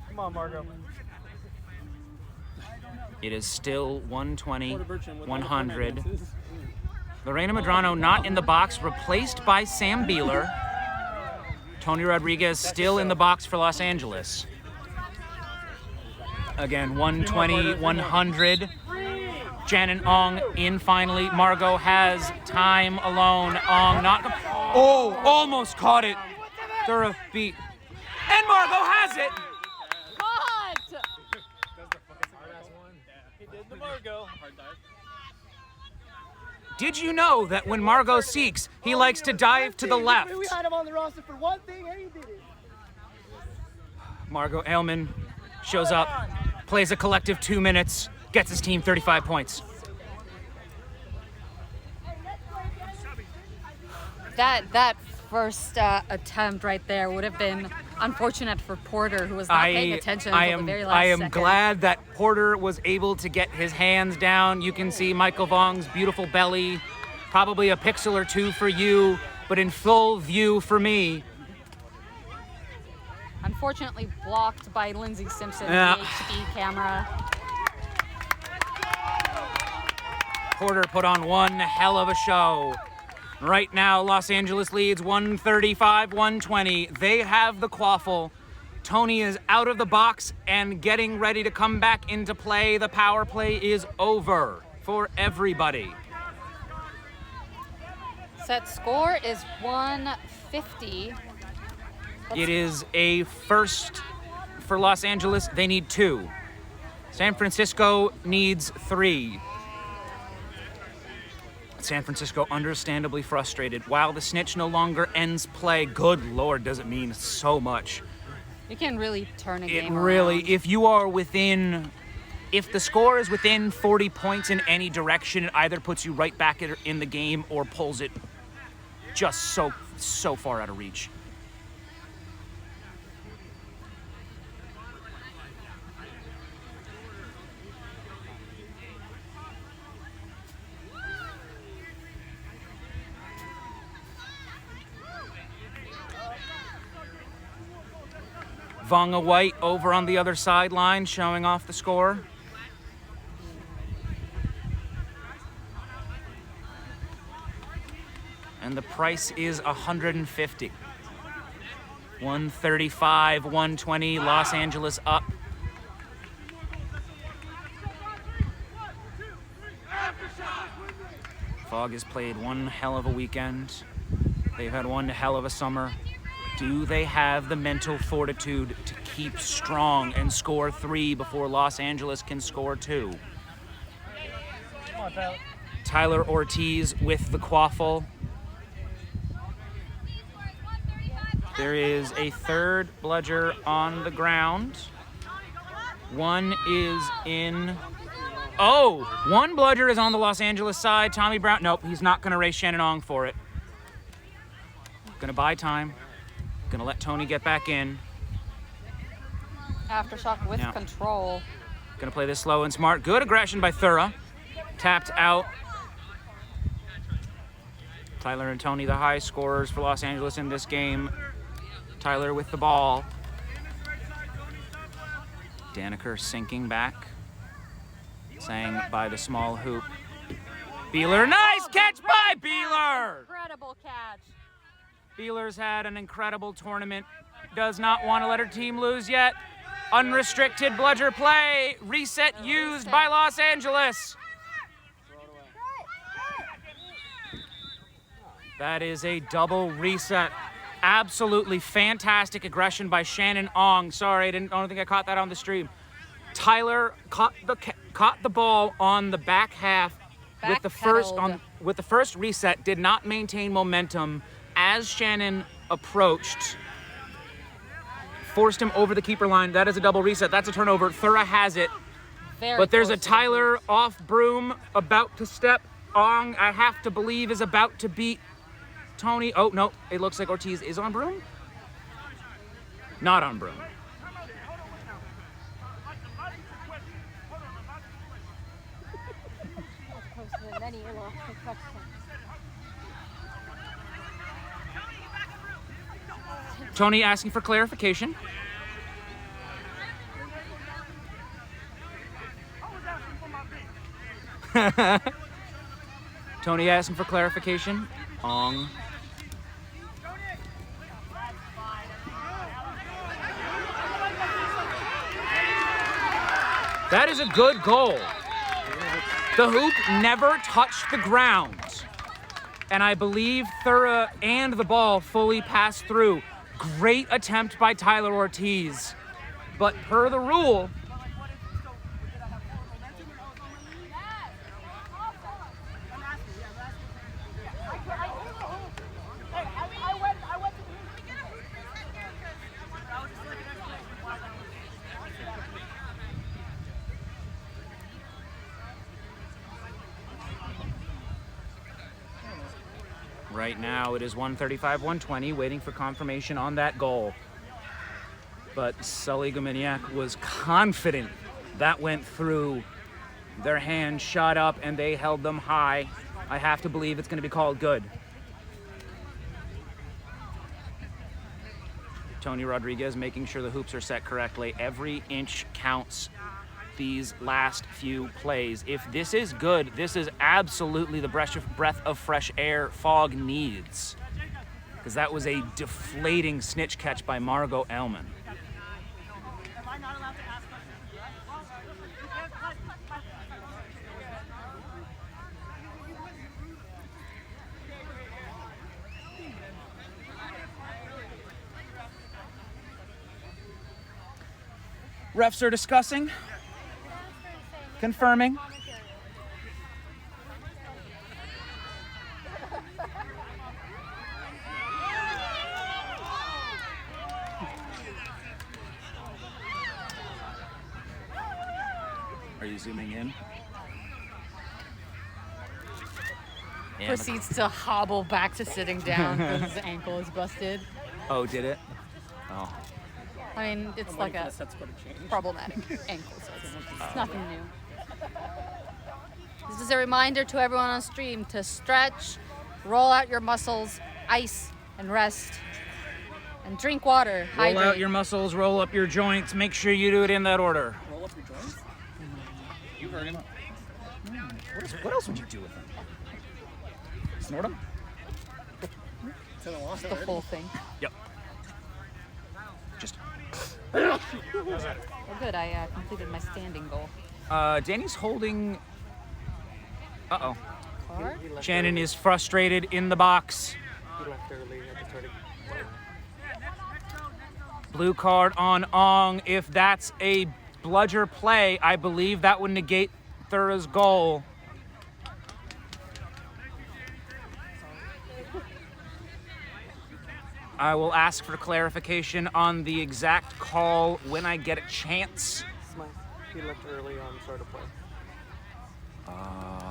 Come on, Margot. It is still 120, 100. Lorena Medrano not in the box, replaced by Sam Beeler. Tony Rodriguez still in the box for Los Angeles. Again, 120, 100. Shannon Ong in finally. Margot has time alone. Ong not. Oh, almost caught it. Thura beat. And Margot has it. What? He did the Margot. Did you know that when Margot seeks, he likes to dive to the left? We had him on the roster for one thing, and he did it. Margot Aylman shows up, plays a collective 2 minutes, gets his team 35 points. That first attempt right there would have been unfortunate for Porter, who was not paying attention until the very last I am second. glad that Porter was able to get his hands down. You can see Michael Vong's beautiful belly, probably a pixel or two for you, but in full view for me. Unfortunately blocked by Lindsey Simpson, Yeah. the HD camera. Porter put on one hell of a show. Right now, Los Angeles leads 135-120. They have the quaffle. Tony is out of the box and getting ready to come back into play. The power play is over for everybody. Set score is 150. It is a first for Los Angeles. They need 2. San Francisco needs 3. San Francisco understandably frustrated. While the snitch no longer ends play, good Lord, does it mean so much. You can really turn a It game really, around. if the score is within 40 points in any direction, it either puts you right back in the game or pulls it just so far out of reach. Vonga White over on the other sideline showing off the score. And the price is $150. 135, 120, Los Angeles up. Fog has played one hell of a weekend. They've had one hell of a summer. Do they have the mental fortitude to keep strong and score 3 before Los Angeles can score 2? Come on, Tyler. Tyler Ortiz with the quaffle. There is a third bludger on the ground. One is in. Oh, one bludger is on the Los Angeles side. Tommy Brown. Nope, he's not going to race Shannon Ong for it. Going to buy time. Going to let Tony get back in. Aftershock with Yeah. control. Going to play this slow and smart. Good aggression by Thura. Tapped out. Tyler and Tony, the high scorers for Los Angeles in this game. Tyler with the ball. Daneker sinking back. Saying by the small hoop. Beeler, nice catch by Beeler! Incredible catch. Beeler's had an incredible tournament. Does not want to let her team lose yet. Unrestricted bludger play. Reset used by Los Angeles. That is a double reset. Absolutely fantastic aggression by Shannon Ong. Sorry, I don't think I caught that on the stream. Tyler caught the ball on the back half with the first reset. Did not maintain momentum as Shannon approached. Forced him over the keeper line. That is a double reset. That's a turnover. Thura has it. But there's a Tyler off broom about to step. Ong, I have to believe, is about to beat Tony. Oh, no. It looks like Ortiz is on broom. Not on broom. And then he lost the touchdown. Tony asking for clarification. Tony asking for clarification. Ong. That is a good goal. The hoop never touched the ground. And I believe Thura and the ball fully passed through. Great attempt by Tyler Ortiz. But per the rule, right now it is 135-120, waiting for confirmation on that goal. But Sully Guminiak was confident that went through. Their hands shot up and they held them high. I have to believe it's going to be called good. Tony Rodriguez making sure the hoops are set correctly. Every inch counts these last few plays. If this is good, this is absolutely the breath of fresh air Fog needs. Because that was a deflating snitch catch by Margot Ellman. Am I not allowed to ask questions? Refs are discussing, confirming. Are you zooming in? Yeah, Proceeds to hobble back to sitting down because his ankle is busted. Oh, did it? Oh. I mean, it's like a problematic ankle, so it's nothing new. This is a reminder to everyone on stream to stretch, roll out your muscles, ice, and rest. And drink water, hydrate. Roll out your muscles, roll up your joints. Make sure you do it in that order. Roll up your joints? You heard him. What else would you do with them? Snort them? The whole thing. Yep. Just. Well, good. I completed my standing goal. Danny's holding. Uh-oh. Card? Shannon is frustrated in the box. He left early at the starting. Blue card on Ong. If that's a bludger play, I believe that would negate Thura's goal. I will ask for clarification on the exact call when I get a chance. Smythe. He left early on start of play.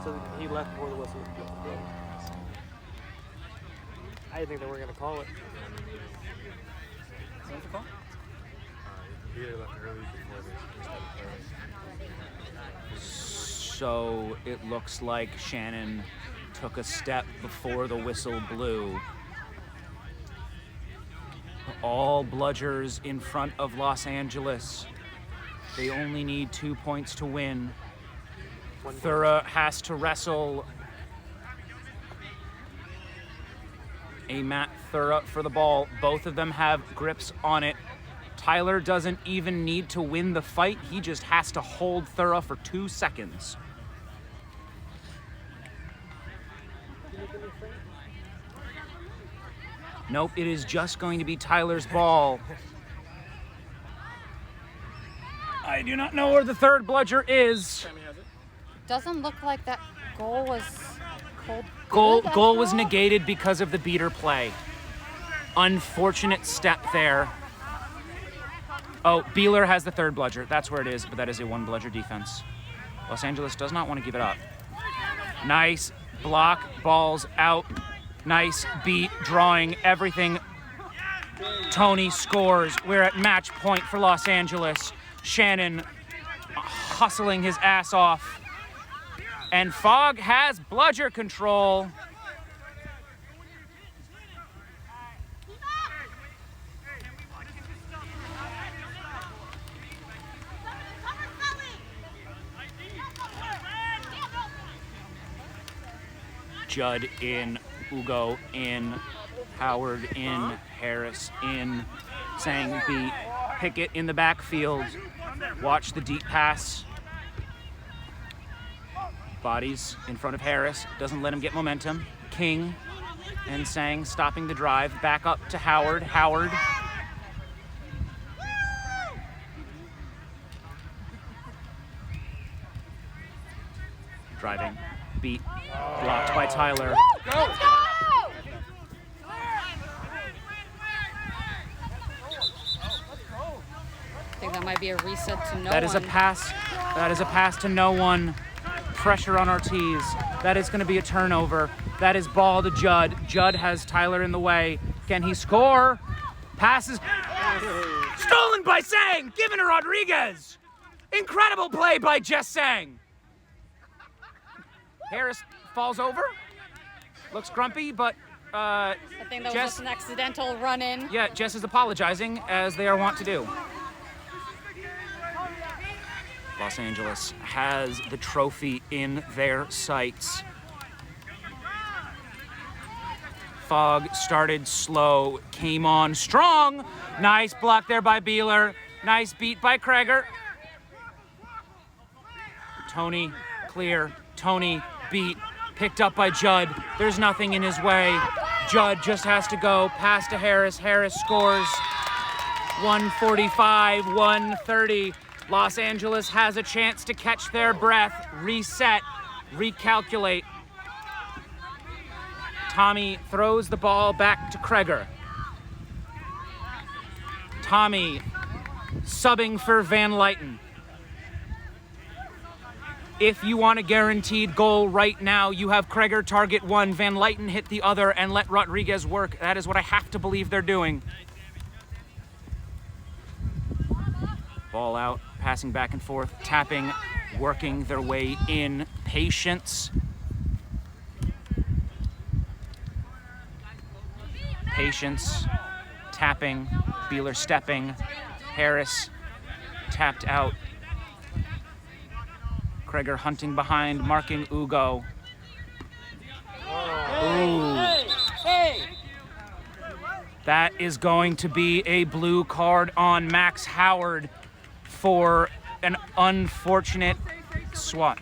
So he left before the whistle was blown. I think they were going to call it. What's the call? He left early before they started playing. So it looks like Shannon took a step before the whistle blew. All bludgers in front of Los Angeles. They only need 2 points to win. Thura has to wrestle a Matt Thura for the ball. Both of them have grips on it. Tyler doesn't even need to win the fight. He just has to hold Thura for 2 seconds. Nope, it is just going to be Tyler's ball. I do not know where the third bludger is. Doesn't look like that goal was cold. Goal was negated because of the beater play. Unfortunate step there. Oh, Beeler has the third bludger. That's where it is, but that is a one bludger defense. Los Angeles does not want to give it up. Nice block, balls out. Nice beat, drawing everything. Tony scores. We're at match point for Los Angeles. Shannon hustling his ass off. And Fogg has bludger control. Judd in, Ugo in, Howard in, Harris in, Sang beat, Pickett in the backfield. Watch the deep pass. Bodies in front of Harris, doesn't let him get momentum. King and Sang stopping the drive, back up to Howard. Howard. Driving, beat, blocked by Tyler. Let's go! I think that might be a reset to no one. That is a pass. That is a pass to no one. Pressure on Ortiz. That is going to be a turnover. That is ball to Judd. Judd has Tyler in the way. Can he score? Passes. Stolen by Sang. Given to Rodriguez. Incredible play by Jess Sang. Harris falls over. Looks grumpy, but I think that was just an accidental run-in. yeah, Jess is apologizing, as they are wont to do. Los Angeles has the trophy in their sights. Fogg started slow, came on strong. Nice block there by Beeler. Nice beat by Kreger. Tony, clear. Tony, beat. Picked up by Judd. There's nothing in his way. Judd just has to go. Pass to Harris. Harris scores. 145, 130. Los Angeles has a chance to catch their breath, reset, recalculate. Tommy throws the ball back to Kreger. Tommy subbing for Van Lyten. If you want a guaranteed goal right now, you have Kreger target one, Van Lyten hit the other, and let Rodriguez work. That is what I have to believe they're doing. Ball out, passing back and forth, tapping, working their way in. Patience. Patience, tapping, Beeler stepping, Harris tapped out. Kreger hunting behind, marking Ugo. Ooh. That is going to be a blue card on Max Howard for an unfortunate swat.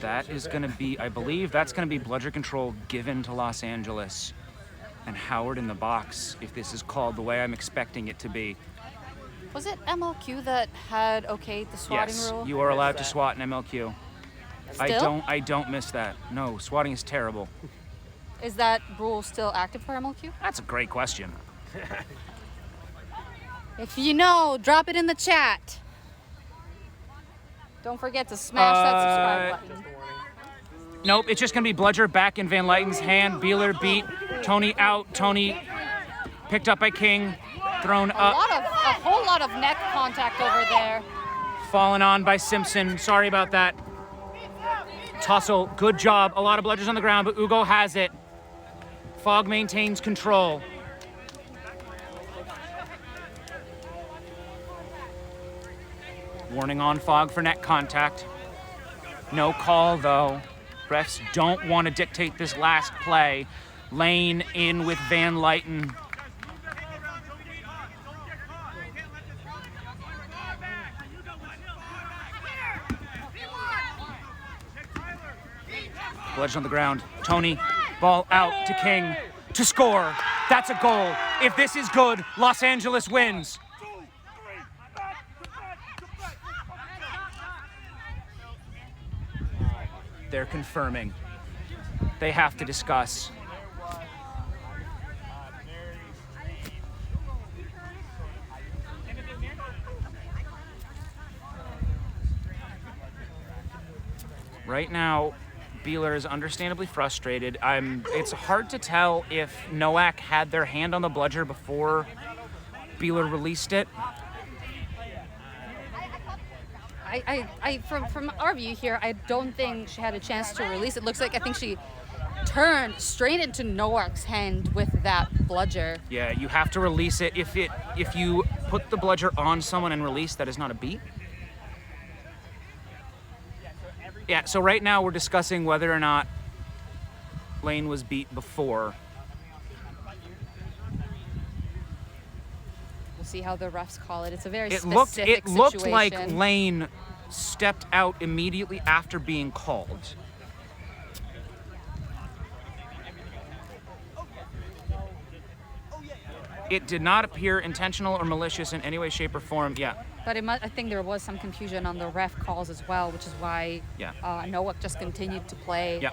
That is going to be, I believe, that's going to be bludger control given to Los Angeles. And Howard in the box, if this is called the way I'm expecting it to be. Was it MLQ that had okayed the swatting rule? Yes, you are allowed to swat in MLQ. Still? I don't miss that. No, swatting is terrible. Is that rule still active for MLQ? That's a great question. If you know, drop it in the chat. Don't forget to smash that subscribe button. Nope, it's just going to be bludger back in Van Lyten's hand. Beeler beat. Tony out. Tony picked up by King. Thrown up. A whole lot of neck contact over there. Fallen on by Simpson. Sorry about that. Tussle, good job. A lot of bludgers on the ground, but Ugo has it. Fogg maintains control. Warning on Fogg for neck contact. No call, though. Refs don't want to dictate this last play. Lane in with Van Lyten. Bludgeon on the ground. Tony, ball out to King to score. That's a goal. If this is good, Los Angeles wins. They're confirming. They have to discuss. Right now, Beeler is understandably frustrated. It's hard to tell if Nowak had their hand on the bludger before Beeler released it. From our view here, I don't think she had a chance to release it. Looks like I think she turned straight into Nowak's hand with that bludger. Yeah, you have to release it. If you put the bludger on someone and release, that is not a beat. Yeah, so right now we're discussing whether or not Lane was beat before. We'll see how the refs call it. It's a very It specific looked situation. like Lane stepped out immediately after being called. It did not appear intentional or malicious in any way, shape, or form. Yeah. But I think there was some confusion on the ref calls as well, which is why Nowak just continued to play. Yeah.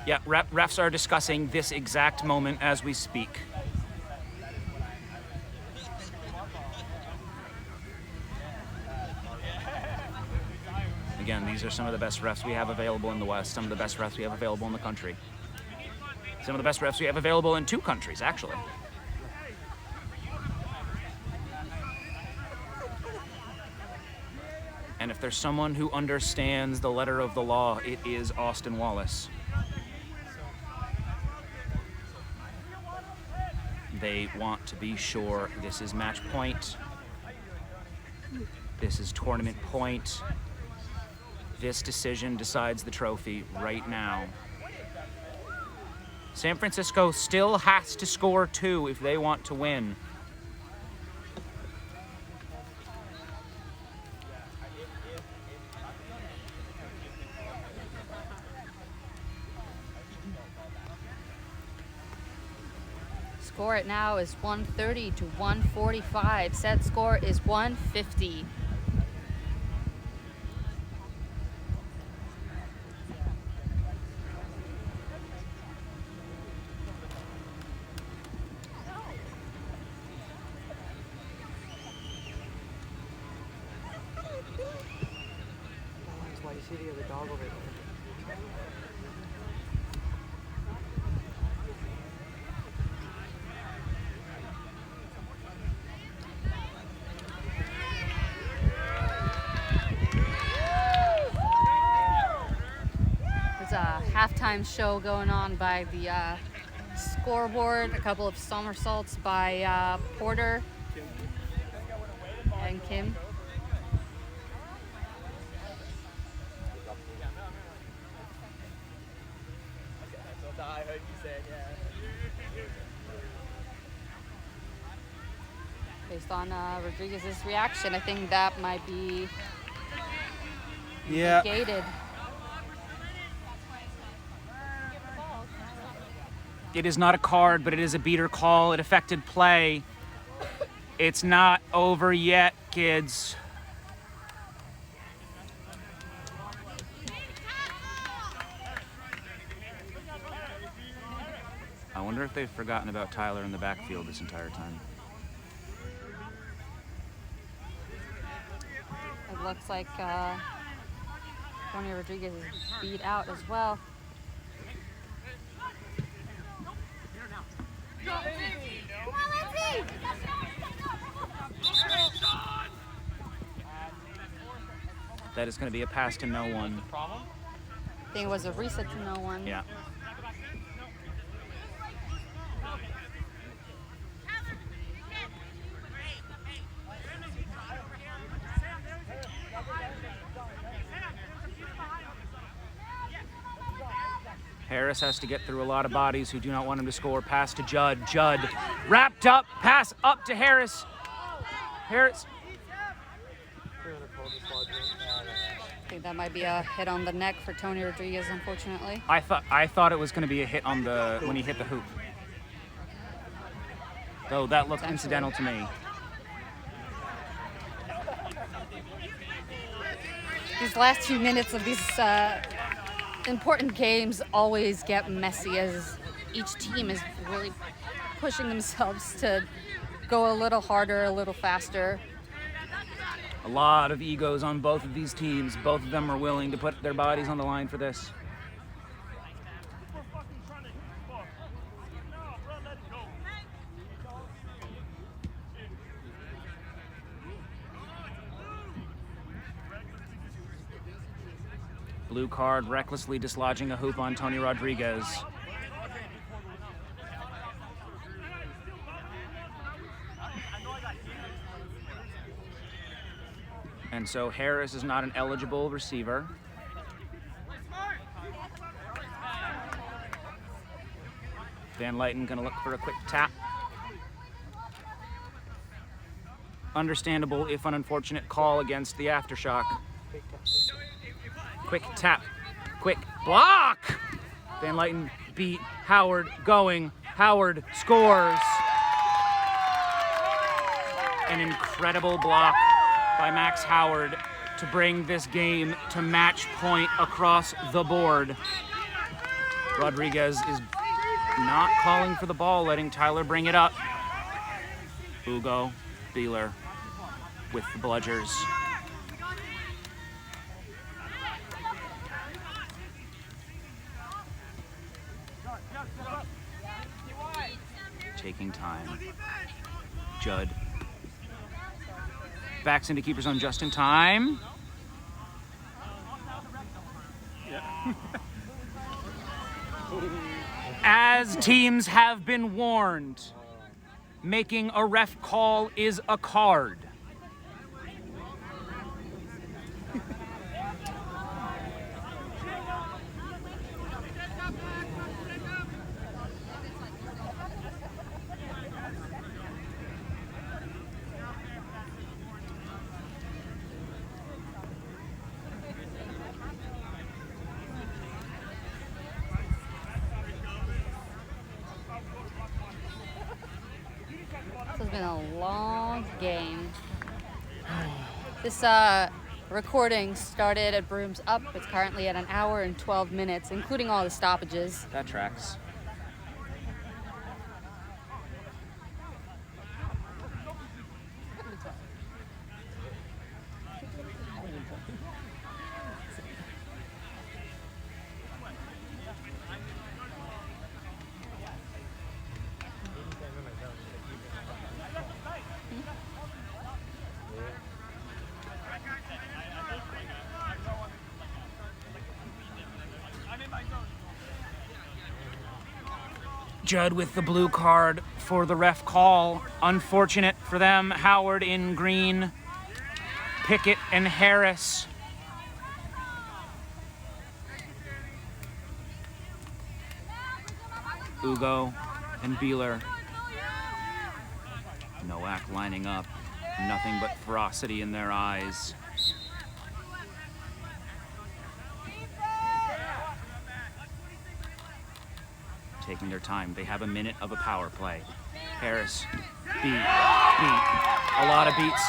Yeah, refs are discussing this exact moment as we speak. Again, these are some of the best refs we have available in the West, some of the best refs we have available in the country. Some of the best refs we have available in 2 countries, actually. And if there's someone who understands the letter of the law, it is Austin Wallace. They want to be sure this is match point. This is tournament point. This decision decides the trophy right now. San Francisco still has to score 2 if they want to win. Score right now is 130 to 145. Set score is 150. That's why you see the other dog over there. Halftime show going on by the scoreboard. A couple of somersaults by Porter and Kim. I heard you said, yeah. Based on Rodriguez's reaction, I think that might be negated. It is not a card, but it is a beater call. It affected play. It's not over yet, kids. I wonder if they've forgotten about Tyler in the backfield this entire time. It looks like Tony Rodriguez is beat out as well. That is going to be a pass to no one. I think it was a reset to no one. Yeah. Harris has to get through a lot of bodies who do not want him to score. Pass to Judd. Judd wrapped up. Pass up to Harris. Harris. I think that might be a hit on the neck for Tony Rodriguez, unfortunately. I thought it was going to be a hit on the when he hit the hoop. Though that looked incidental to me. These last 2 minutes of these important games always get messy as each team is really pushing themselves to go a little harder, a little faster. A lot of egos on both of these teams. Both of them are willing to put their bodies on the line for this. Blue card recklessly dislodging a hoop on Tony Rodriguez. And so Harris is not an eligible receiver. Van Lyten gonna look for a quick tap. Understandable, if an unfortunate, call against the Aftershock. Quick tap, quick block! Van Lyten beat Howard going. Howard scores. An incredible block by Max Howard to bring this game to match point across the board. Rodriguez is not calling for the ball, letting Tyler bring it up. Ugo Beeler with the bludgers. Taking time. Judd backs into keeper zone just in time. As teams have been warned, making a ref call is a card. This has been a long game. This recording started at Brooms Up. It's currently at 1 hour and 12 minutes, including all the stoppages. That tracks. Judd with the blue card for the ref call. Unfortunate for them. Howard in green. Pickett and Harris. Ugo and Beeler. Nowak lining up. Nothing but ferocity in their eyes. Taking their time. They have a minute of a power play. Harris, beat. A lot of beats.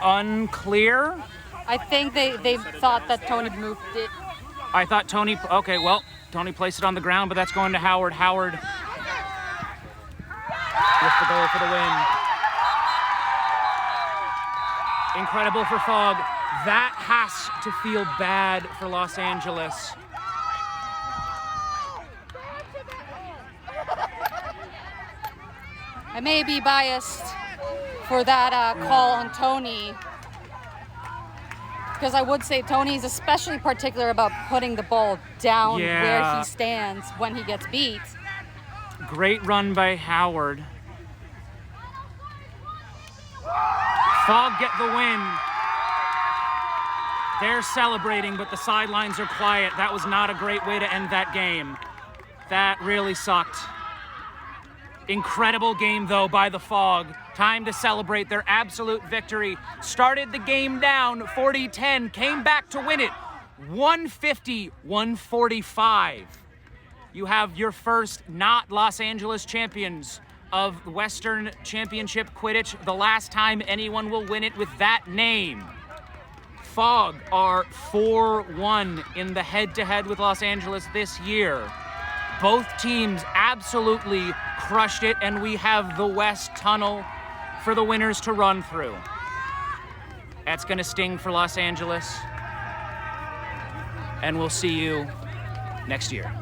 Unclear. I think they thought that Tony moved it. I thought Tony, okay, well, Tony placed it on the ground, but that's going to Howard. Howard with the goal for the win. Incredible for Fogg. That has to feel bad for Los Angeles. I may be biased for that call on Tony, because I would say Tony's especially particular about putting the ball down where he stands when he gets beat. Great run by Howard. Fogg get the win. They're celebrating, but the sidelines are quiet. That was not a great way to end that game. That really sucked. Incredible game, though, by the Fogg. Time to celebrate their absolute victory. Started the game down 40-10, came back to win it 150-145. You have your first not Los Angeles champions of Western Championship Quidditch, the last time anyone will win it with that name. Fogg are 4-1 in the head-to-head with Los Angeles this year. Both teams absolutely crushed it, and we have the West Tunnel for the winners to run through. That's gonna sting for Los Angeles, and we'll see you next year.